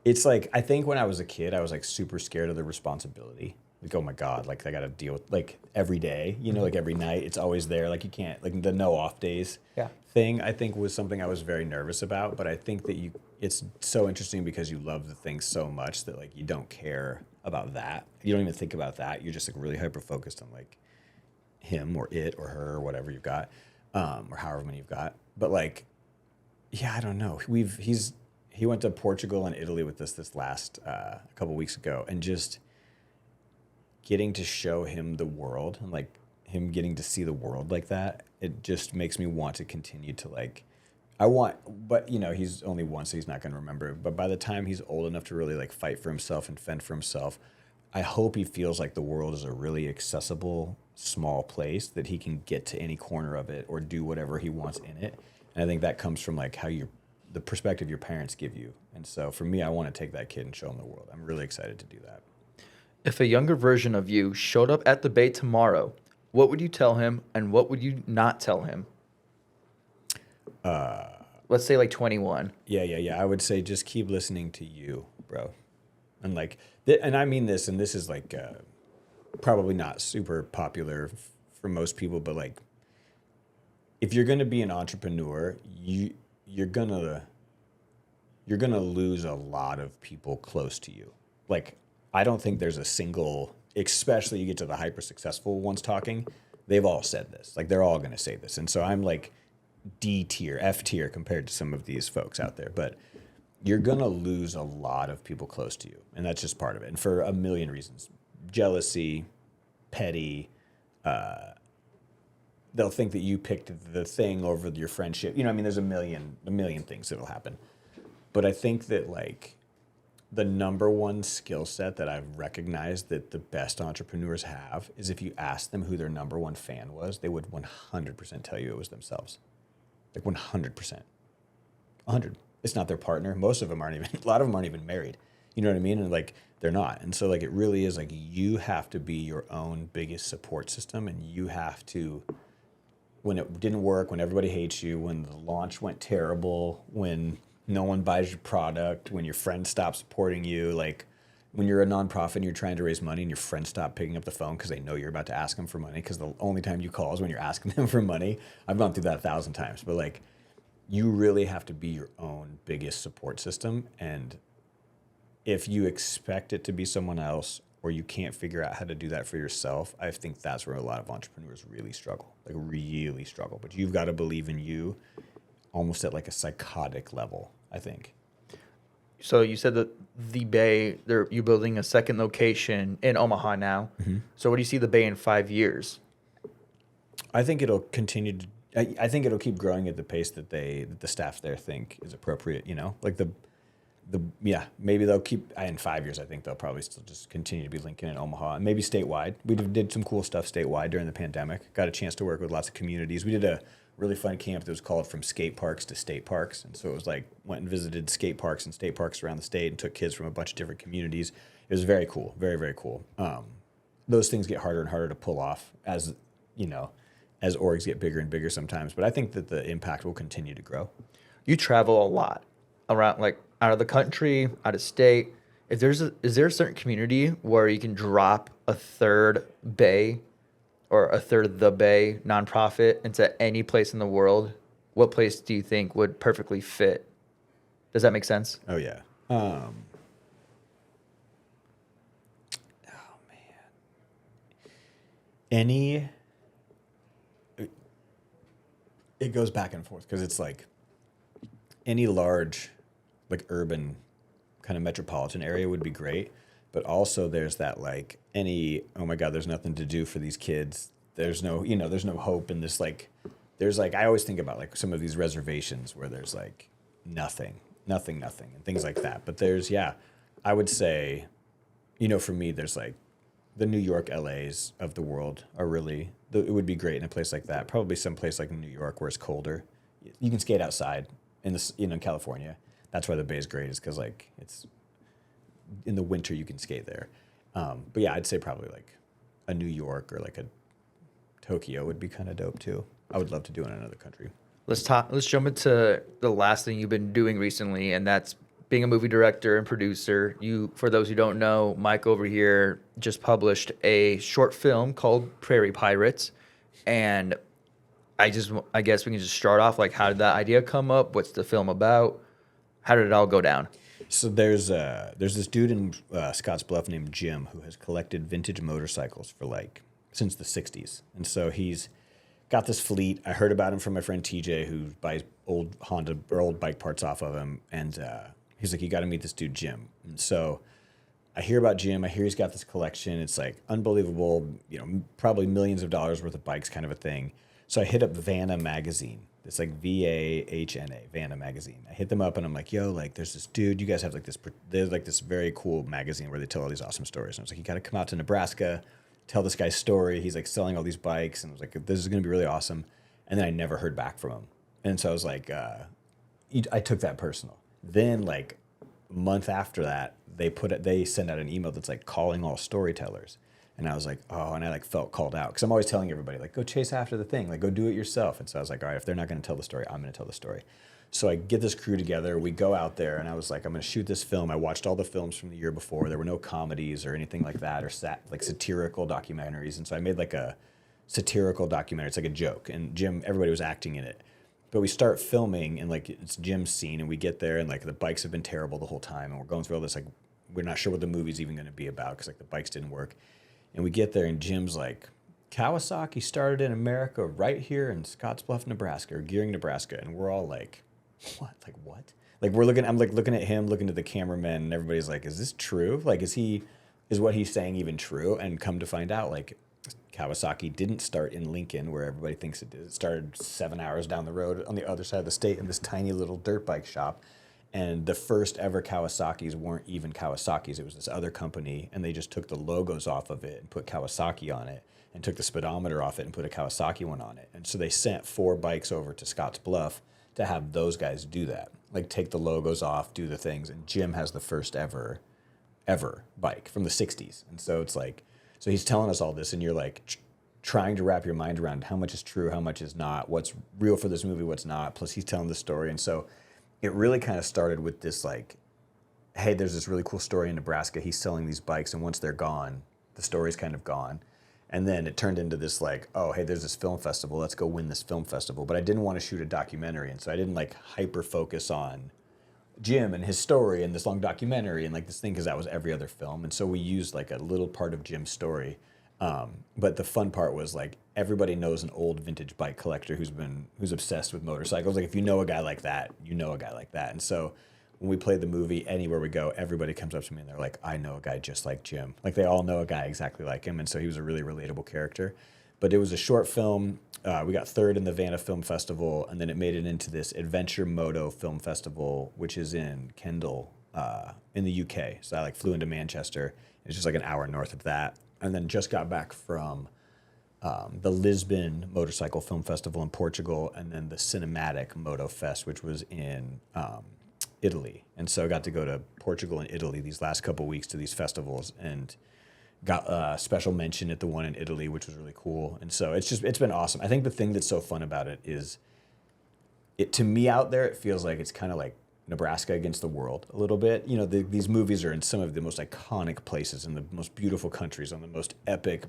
Speaker 1: It's like I think when I was a kid, I was like super scared of the responsibility. Like, oh my God, like I got to deal with like every day, you know, like every night, it's always there. Like you can't, like the no off days thing, I think was something I was very nervous about. But I think that it's so interesting because you love the thing so much that like you don't care about that. You don't even think about that. You're just like really hyper focused on like him or it or her or whatever you've got, or however many you've got. But like, yeah, I don't know. He went to Portugal and Italy with this last a couple weeks ago, and just getting to show him the world and like him getting to see the world like that, it just makes me want to continue to like, but you know, he's only one, so he's not going to remember it. But by the time he's old enough to really like fight for himself and fend for himself, I hope he feels like the world is a really accessible, small place that he can get to any corner of it or do whatever he wants in it. And I think that comes from like the perspective your parents give you. And so for me, I want to take that kid and show him the world. I'm really excited to do that.
Speaker 2: If a younger version of you showed up at the Bay tomorrow, what would you tell him and what would you not tell him? Let's say like 21.
Speaker 1: Yeah. I would say just keep listening to you, bro. And like, and I mean this, and this is like probably not super popular for most people, but like, if you're going to be an entrepreneur, you're gonna lose a lot of people close to you. Like, I don't think there's a single, especially you get to the hyper successful ones talking, they've all said this. Like they're all gonna say this. And so I'm like D tier, F tier compared to some of these folks out there. But you're gonna lose a lot of people close to you. And that's just part of it. And for a million reasons. Jealousy, petty, they'll think that you picked the thing over your friendship. You know, I mean, there's a million things that'll happen. But I think that like the number one skill set that I've recognized that the best entrepreneurs have is if you ask them who their number one fan was, they would 100% tell you it was themselves. Like 100%. 100. It's not their partner. Most of them aren't even, a lot of them aren't even married. You know what I mean? And like, they're not. And so like, it really is like, you have to be your own biggest support system, and you have to, when it didn't work, when everybody hates you, when the launch went terrible, when no one buys your product, when your friends stop supporting you, like when you're a nonprofit and you're trying to raise money and your friends stop picking up the phone because they know you're about to ask them for money, because the only time you call is when you're asking them for money. I've gone through that 1,000 times, but like, you really have to be your own biggest support system. And if you expect it to be someone else, or you can't figure out how to do that for yourself, I think that's where a lot of entrepreneurs really struggle, like really struggle. But you've got to believe in you almost at like a psychotic level, I think.
Speaker 2: So you said that the Bay, you're building a second location in Omaha now. Mm-hmm. So where do you see the Bay in 5 years?
Speaker 1: I think it'll continue to. I think it'll keep growing at the pace that the staff there think is appropriate. Like yeah, maybe they'll keep in 5 years. I think they'll probably still just continue to be Lincoln and Omaha, and maybe statewide. We did some cool stuff statewide during the pandemic. Got a chance to work with lots of communities. We did a really fun camp that was called From Skate Parks to State Parks, and so it was like went and visited skate parks and state parks around the state and took kids from a bunch of different communities. It was very cool, very very cool. Those things get harder and harder to pull off as as orgs get bigger and bigger sometimes. But I think that the impact will continue to grow.
Speaker 2: You travel a lot around, like out of the country, out of state. Is there a certain community where you can drop a third bay or a third of the bay nonprofit into any place in the world? What place do you think would perfectly fit? Does that make sense?
Speaker 1: Oh yeah. Oh man. It goes back and forth because it's like any large, like urban kind of metropolitan area would be great. But also there's that like oh my God, there's nothing to do for these kids. There's no hope in this. Like, there's like, I always think about like some of these reservations where there's like nothing, and things like that. But I would say, for me, there's like the New York LAs of the world are really, it would be great in a place like that. Probably some place like New York where it's colder. You can skate outside in California. That's why the Bay is great, is because like it's in the winter you can skate there. But yeah, I'd say probably like a New York or like a Tokyo would be kind of dope too. I would love to do it in another country.
Speaker 2: Let's jump into the last thing you've been doing recently, and that's being a movie director and producer. For those who don't know, Mike over here just published a short film called Prairie Pirates, and I guess we can just start off, like, how did that idea come up? What's the film about? How did it all go down?
Speaker 1: So there's this dude in Scottsbluff named Jim who has collected vintage motorcycles for like since the 60s. And so he's got this fleet. I heard about him from my friend TJ, who buys old Honda or old bike parts off of him. And he's like, you got to meet this dude, Jim. And so I hear about Jim. I hear he's got this collection. It's like unbelievable, probably millions of dollars worth of bikes, kind of a thing. So I hit up Vanna magazine. It's like VAHNA, Vanna magazine. I hit them up and I'm like, yo, like there's this dude, you guys have like this, there's like this very cool magazine where they tell all these awesome stories. And I was like, you got to come out to Nebraska, tell this guy's story. He's like selling all these bikes. And I was like, this is going to be really awesome. And then I never heard back from him. And so I was like, I took that personal. Then like a month after that, they send out an email that's like calling all storytellers. And I was like, oh, and I like felt called out because I'm always telling everybody like, go chase after the thing, like go do it yourself. And so I was like, all right, if they're not going to tell the story, I'm going to tell the story. So I get this crew together, we go out there, and I was like, I'm going to shoot this film. I watched all the films from the year before. There were no comedies or anything like that, or like satirical documentaries. And so I made like a satirical documentary. It's like a joke, and everybody was acting in it. But we start filming, and like it's Jim's scene, and we get there, and like the bikes have been terrible the whole time, and we're going through all this, like we're not sure what the movie's even going to be about because like the bikes didn't work. And we get there, and Jim's like, Kawasaki started in America right here in Scottsbluff, Nebraska, or Gearing, Nebraska. And we're all like, what? Like, what? Like, I'm like looking at him, looking at the cameraman, and everybody's like, is this true? Like, is what he's saying even true? And come to find out, like, Kawasaki didn't start in Lincoln, where everybody thinks it did. It started 7 hours down the road on the other side of the state in this tiny little dirt bike shop. And the first ever Kawasaki's weren't even Kawasaki's. It was this other company, and they just took the logos off of it and put Kawasaki on it, and took the speedometer off it and put a Kawasaki one on it. And so they sent 4 bikes over to Scottsbluff to have those guys do that, like take the logos off, do the things. And Jim has the first ever bike from the 60s. And so it's like, so he's telling us all this, and you're like trying to wrap your mind around how much is true, how much is not, what's real for this movie, what's not. Plus he's telling the story. And so it really kind of started with this like, hey, there's this really cool story in Nebraska. He's selling these bikes, and once they're gone, the story's kind of gone. And then it turned into this like, oh, hey, there's this film festival. Let's go win this film festival. But I didn't want to shoot a documentary, and so I didn't like hyper focus on Jim and his story and this long documentary and like this thing, because that was every other film. And so we used like a little part of Jim's story. But the fun part was like everybody knows an old vintage bike collector who's obsessed with motorcycles. Like if you know a guy like that, you know a guy like that. And so when we play the movie, anywhere we go, everybody comes up to me and they're like, I know a guy just like Jim. Like they all know a guy exactly like him. And so he was a really relatable character. But it was a short film. we got third in the Vanna Film Festival, and then it made it into this Adventure Moto Film Festival, which is in Kendal, in the UK. So I like flew into Manchester. It's just like an hour north of that, and then just got back from the Lisbon Motorcycle Film Festival in Portugal, and then the Cinematic Moto Fest, which was in Italy. And so I got to go to Portugal and Italy these last couple weeks to these festivals, and got a special mention at the one in Italy, which was really cool. And so it's been awesome. I think the thing that's so fun about it is, to me out there, it feels like it's kind of like Nebraska against the world a little bit. You know, these movies are in some of the most iconic places in the most beautiful countries on the most epic,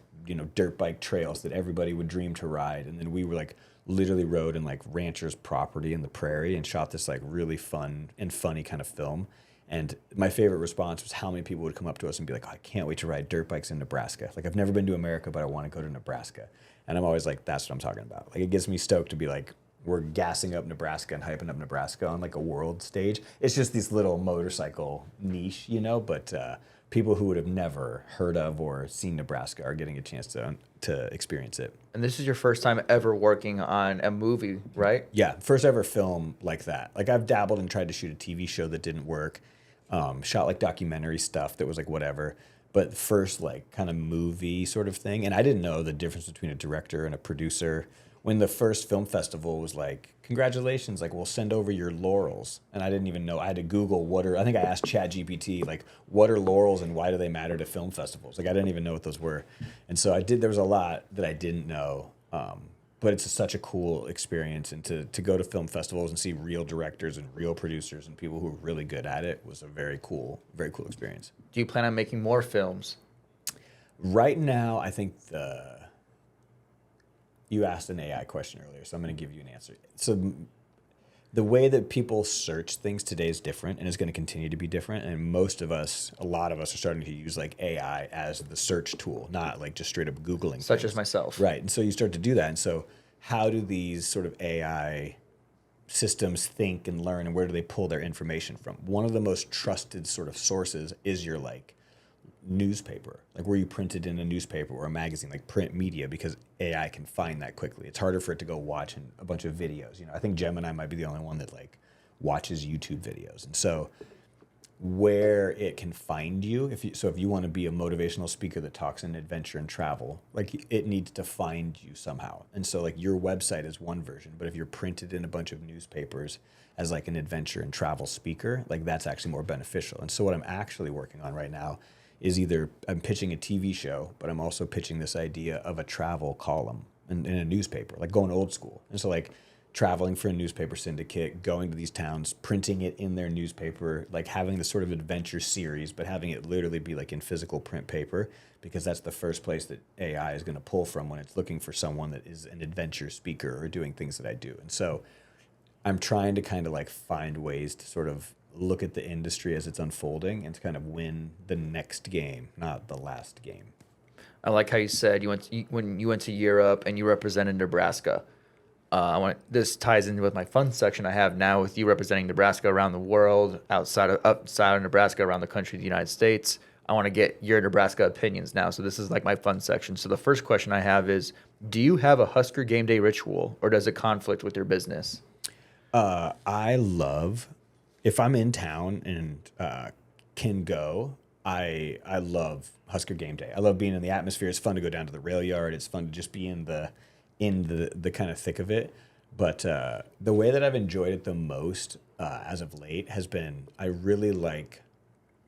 Speaker 1: dirt bike trails that everybody would dream to ride. And then we were like literally rode in like ranchers' property in the prairie and shot this like really fun and funny kind of film. And my favorite response was how many people would come up to us and be like, oh, I can't wait to ride dirt bikes in Nebraska. Like, I've never been to America, but I want to go to Nebraska. And I'm always like, that's what I'm talking about. Like, it gets me stoked to be like, we're gassing up Nebraska and hyping up Nebraska on like a world stage. It's just this little motorcycle niche, but people who would have never heard of or seen Nebraska are getting a chance to experience it.
Speaker 2: And this is your first time ever working on a movie, right?
Speaker 1: Yeah, first ever film like that. Like, I've dabbled and tried to shoot a TV show that didn't work. Shot like documentary stuff that was like whatever, but first like kind of movie sort of thing. And I didn't know the difference between a director and a producer. When the first film festival was like, congratulations, like, we'll send over your laurels. And I didn't even know. I had to Google I think I asked ChatGPT, like, what are laurels and why do they matter to film festivals? Like, I didn't even know what those were. And so there was a lot that I didn't know. But it's such a cool experience. And to go to film festivals and see real directors and real producers and people who are really good at it was a very cool experience.
Speaker 2: Do you plan on making more films?
Speaker 1: Right now, I think you asked an AI question earlier, so I'm going to give you an answer. So the way that people search things today is different, and is going to continue to be different. And a lot of us are starting to use like AI as the search tool, not like just straight up Googling
Speaker 2: Such
Speaker 1: things.
Speaker 2: as myself.
Speaker 1: Right. And so you start to do that. And so how do these sort of AI systems think and learn, and where do they pull their information from? One of the most trusted sort of sources is your like newspaper, like where you printed in a newspaper or a magazine, like print media, because AI can find that quickly. It's harder for it to go watch a bunch of videos. I think Gemini might be the only one that like watches YouTube videos. And so where it can find you, if you want to be a motivational speaker that talks in adventure and travel, like it needs to find you somehow. And so like your website is one version, but if you're printed in a bunch of newspapers as like an adventure and travel speaker, like that's actually more beneficial. And so what I'm actually working on right now is either I'm pitching a TV show, but I'm also pitching this idea of a travel column in a newspaper, like going old school. And so like traveling for a newspaper syndicate, going to these towns, printing it in their newspaper, like having this sort of adventure series, but having it literally be like in physical print paper, because that's the first place that AI is going to pull from when it's looking for someone that is an adventure speaker or doing things that I do. And so I'm trying to kind of like find ways to sort of look at the industry as it's unfolding and to kind of win the next game, not the last game.
Speaker 2: I like how you said when you went to Europe and you represented Nebraska. This ties in with my fun section I have now with you representing Nebraska around the world, outside of Nebraska, around the country, the United States. I want to get your Nebraska opinions now. So this is like my fun section. So the first question I have is, do you have a Husker game day ritual, or does it conflict with your business?
Speaker 1: If I'm in town and can go, I love Husker game day. I love being in the atmosphere. It's fun to go down to the rail yard. It's fun to just be in the kind of thick of it. But the way that I've enjoyed it the most as of late has been, I really like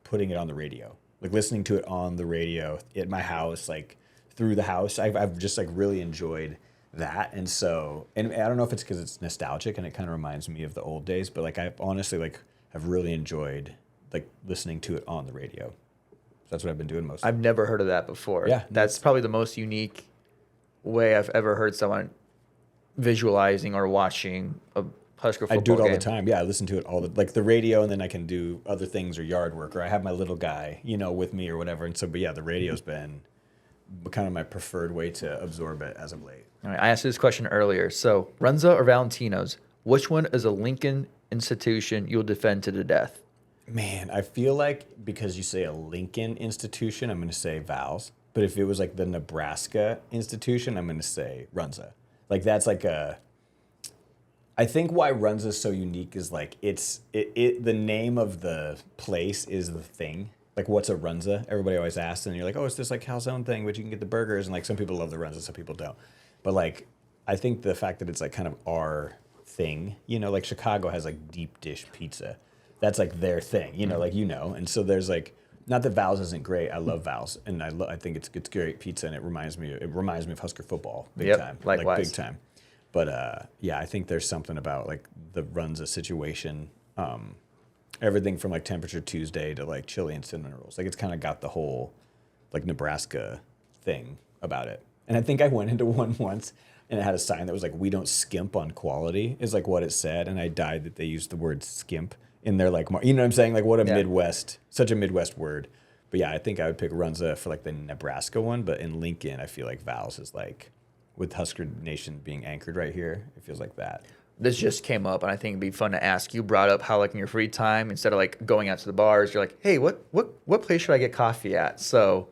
Speaker 1: putting it on the radio, like listening to it on the radio at my house, like through the house. I've just like really enjoyed that. And so, and I don't know if it's because it's nostalgic and it kind of reminds me of the old days, but like I honestly like have really enjoyed like listening to it on the radio. So that's what I've been doing most.
Speaker 2: I've never heard of that before.
Speaker 1: Yeah,
Speaker 2: that's probably the most unique way I've ever heard someone visualizing or watching a Husker football game.
Speaker 1: I do it all the time. Yeah, I listen to it like the radio, and then I can do other things or yard work, or I have my little guy, with me or whatever. And so, but yeah, the radio's been kind of my preferred way to absorb it as of late.
Speaker 2: All right, I asked you this question earlier. So, Runza or Valentino's, which one is a Lincoln institution you'll defend to the death?
Speaker 1: Man, I feel like because you say a Lincoln institution, I'm going to say Val's. But if it was like the Nebraska institution, I'm going to say Runza. Like that's like a. I think why Runza is so unique is like the name of the place is the thing. Like what's a Runza? Everybody always asks, and you're like, oh, it's this like calzone thing, but you can get the burgers, and like some people love the Runza, some people don't. But like, I think the fact that it's like kind of our thing, like Chicago has like deep dish pizza, that's like their thing, like and so there's like. Not that Val's isn't great. I love Val's, and I think it's great pizza, and it reminds me of Husker football, big time,
Speaker 2: likewise.
Speaker 1: like big time. But yeah, I think there's something about like the Runza situation, everything from like Temperature Tuesday to like chili and cinnamon rolls. Like it's kind of got the whole like Nebraska thing about it. And I think I went into one once, and it had a sign that was like, "We don't skimp on quality," is like what it said, and I died that they used the word skimp in their like, you know what I'm saying? Like what a Midwest, such a Midwest word. But yeah, I think I would pick Runza for like the Nebraska one. But in Lincoln, I feel like Val's is like, with Husker Nation being anchored right here, it feels like that.
Speaker 2: This just came up, and I think it'd be fun to ask. You brought up how like in your free time, instead of like going out to the bars, you're like, hey, what place should I get coffee at? So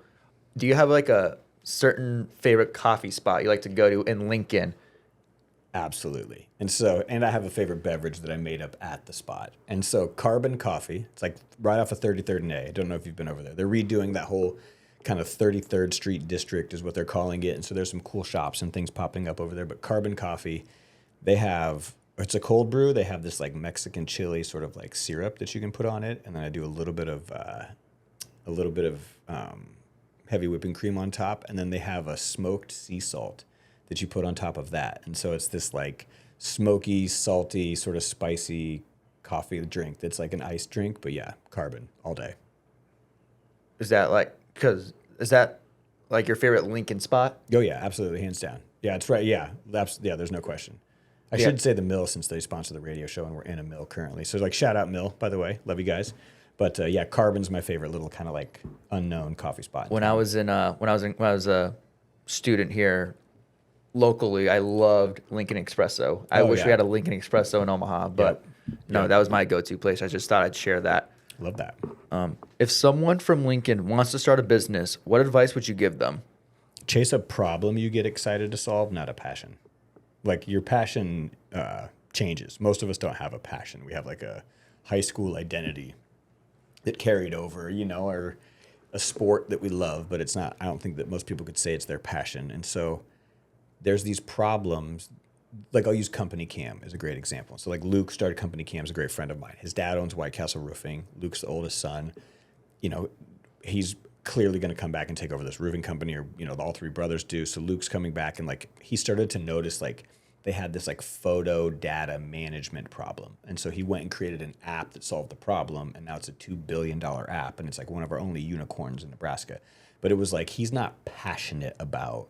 Speaker 2: do you have like a certain favorite coffee spot you like to go to in Lincoln?
Speaker 1: Absolutely. And I have a favorite beverage that I made up at the spot. And so Carbon Coffee, it's like right off of 33rd and A. I don't know if you've been over there. They're redoing that whole kind of 33rd Street district is what they're calling it. And so there's some cool shops and things popping up over there. But Carbon Coffee, it's a cold brew. They have this like Mexican chili sort of like syrup that you can put on it. And then I do a little bit of heavy whipping cream on top. And then they have a smoked sea salt that you put on top of that. And so it's this like smoky, salty, sort of spicy coffee drink that's like an iced drink. But yeah, Carbon all day.
Speaker 2: Is that like your favorite Lincoln spot?
Speaker 1: Oh yeah, absolutely, hands down. Yeah, it's right. Yeah, there's no question. I should say the Mill since they sponsor the radio show and we're in a Mill currently. So like shout out Mill, by the way. Love you guys. But yeah, Carbon's my favorite little kind of like unknown coffee spot.
Speaker 2: When I was a student here locally, I loved Lincoln Espresso. I wish we had a Lincoln Espresso in Omaha, but that was my go-to place. I just thought I'd share that.
Speaker 1: Love that.
Speaker 2: If someone from Lincoln wants to start a business, what advice would you give them?
Speaker 1: Chase a problem you get excited to solve, not a passion. Like your passion changes. Most of us don't have a passion. We have like a high school identity that carried over, or a sport that we love, but it's not. I don't think that most people could say it's their passion. And so there's these problems. Like I'll use Company Cam as a great example. So like Luke started Company Cam, is a great friend of mine. His dad owns White Castle Roofing. Luke's the oldest son. He's clearly going to come back and take over this roofing company, or all three brothers do. So Luke's coming back, and like he started to notice like they had this like photo data management problem. And so he went and created an app that solved the problem, and now it's a $2 billion app, and it's like one of our only unicorns in Nebraska. But it was like he's not passionate about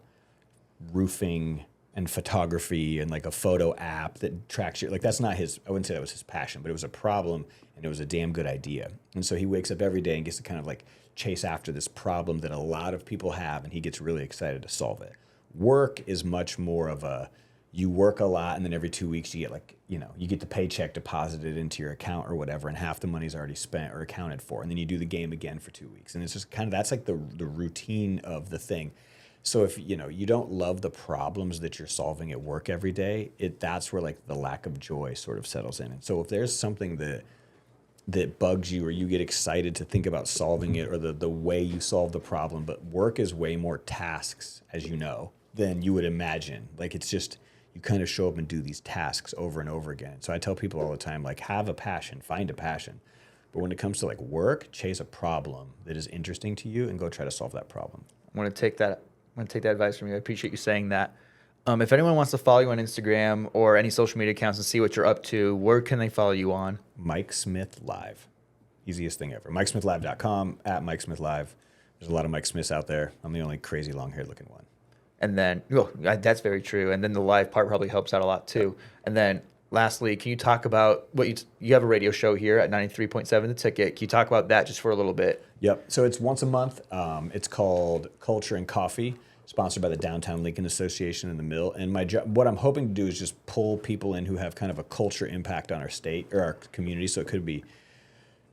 Speaker 1: roofing and photography and like a photo app that tracks you. Like that's not his, I wouldn't say that was his passion, but it was a problem and it was a damn good idea. And so he wakes up every day and gets to kind of like chase after this problem that a lot of people have, and he gets really excited to solve it. Work is much more of you work a lot, and then every 2 weeks you get like, you get the paycheck deposited into your account or whatever, and half the money's already spent or accounted for. And then you do the game again for 2 weeks. And it's just kind of, that's like the routine of the thing. So if you don't love the problems that you're solving at work every day, that's where like the lack of joy sort of settles in. And so if there's something that bugs you, or you get excited to think about solving it, or the way you solve the problem, but work is way more tasks, as you know, than you would imagine. Like it's just, you kind of show up and do these tasks over and over again. So I tell people all the time, like, have a passion, find a passion. But when it comes to like work, chase a problem that is interesting to you and go try to solve that problem.
Speaker 2: I'm going to take that advice from you. I appreciate you saying that. If anyone wants to follow you on Instagram or any social media accounts and see what you're up to, where can they follow you on?
Speaker 1: Mike Smith Live. Easiest thing ever. MikeSmithLive.com, at Mike Smith Live. There's a lot of Mike Smiths out there. I'm the only crazy long-haired looking one.
Speaker 2: And then, that's very true. And then the live part probably helps out a lot too. Yep. And then lastly, can you talk about what you have a radio show here at 93.7 The Ticket. Can you talk about that just for a little bit?
Speaker 1: Yep. So it's once a month. It's called Culture and Coffee, sponsored by the Downtown Lincoln Association and the Mill. And my job, what I'm hoping to do is just pull people in who have kind of a culture impact on our state or our community. So it could be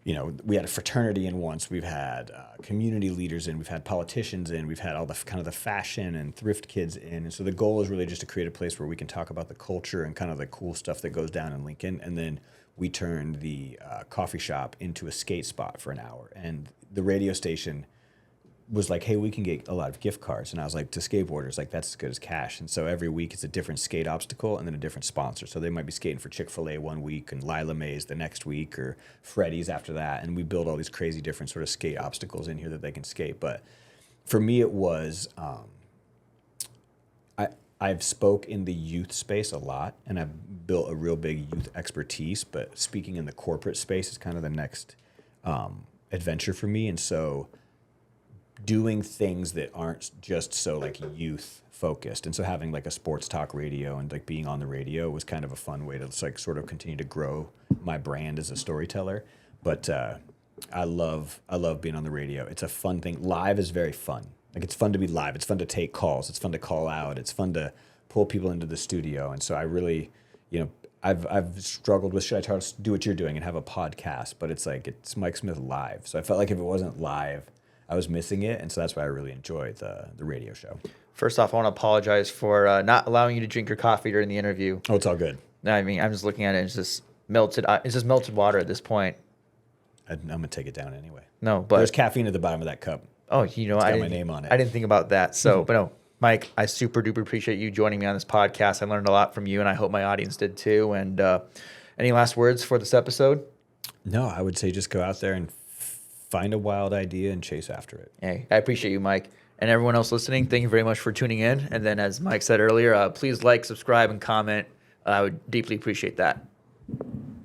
Speaker 1: we had a fraternity in once. We've had community leaders in. We've had politicians in. We've had all the kind of the fashion and thrift kids in. And so the goal is really just to create a place where we can talk about the culture and kind of the cool stuff that goes down in Lincoln. And then we turned the coffee shop into a skate spot for an hour. And the radio station was like, hey, we can get a lot of gift cards. And I was like, to skateboarders, like, that's as good as cash. And so every week it's a different skate obstacle and then a different sponsor. So they might be skating for Chick-fil-A one week and Lila Mae's the next week or Freddy's after that. And we build all these crazy different sort of skate obstacles in here that they can skate. But for me, it was, I've spoke in the youth space a lot and I've built a real big youth expertise, but speaking in the corporate space is kind of the next adventure for me. And so doing things that aren't just so like youth focused. And so having like a sports talk radio and like being on the radio was kind of a fun way to like sort of continue to grow my brand as a storyteller. But I love being on the radio. It's a fun thing. Live is very fun. Like it's fun to be live. It's fun to take calls. It's fun to call out. It's fun to pull people into the studio. And so I really, I've struggled with, should I try to do what you're doing and have a podcast? But it's like, it's Mike Smith live. So I felt like if it wasn't live, I was missing it. And so that's why I really enjoyed the radio show.
Speaker 2: First off, I want to apologize for not allowing you to drink your coffee during the interview.
Speaker 1: Oh, it's all good.
Speaker 2: I mean, I'm just looking at it. It's just melted. It's just melted water at this point.
Speaker 1: I'm going to take it down anyway.
Speaker 2: No, but
Speaker 1: there's caffeine at the bottom of that cup.
Speaker 2: Oh,
Speaker 1: It's got my name on it.
Speaker 2: I didn't think about that. So, but no, Mike, I super duper appreciate you joining me on this podcast. I learned a lot from you, and I hope my audience did too. And any last words for this episode?
Speaker 1: No, I would say just go out there and find a wild idea and chase after it.
Speaker 2: Hey, I appreciate you, Mike. And everyone else listening, thank you very much for tuning in. And then, as Mike said earlier, please like, subscribe, and comment. I would deeply appreciate that.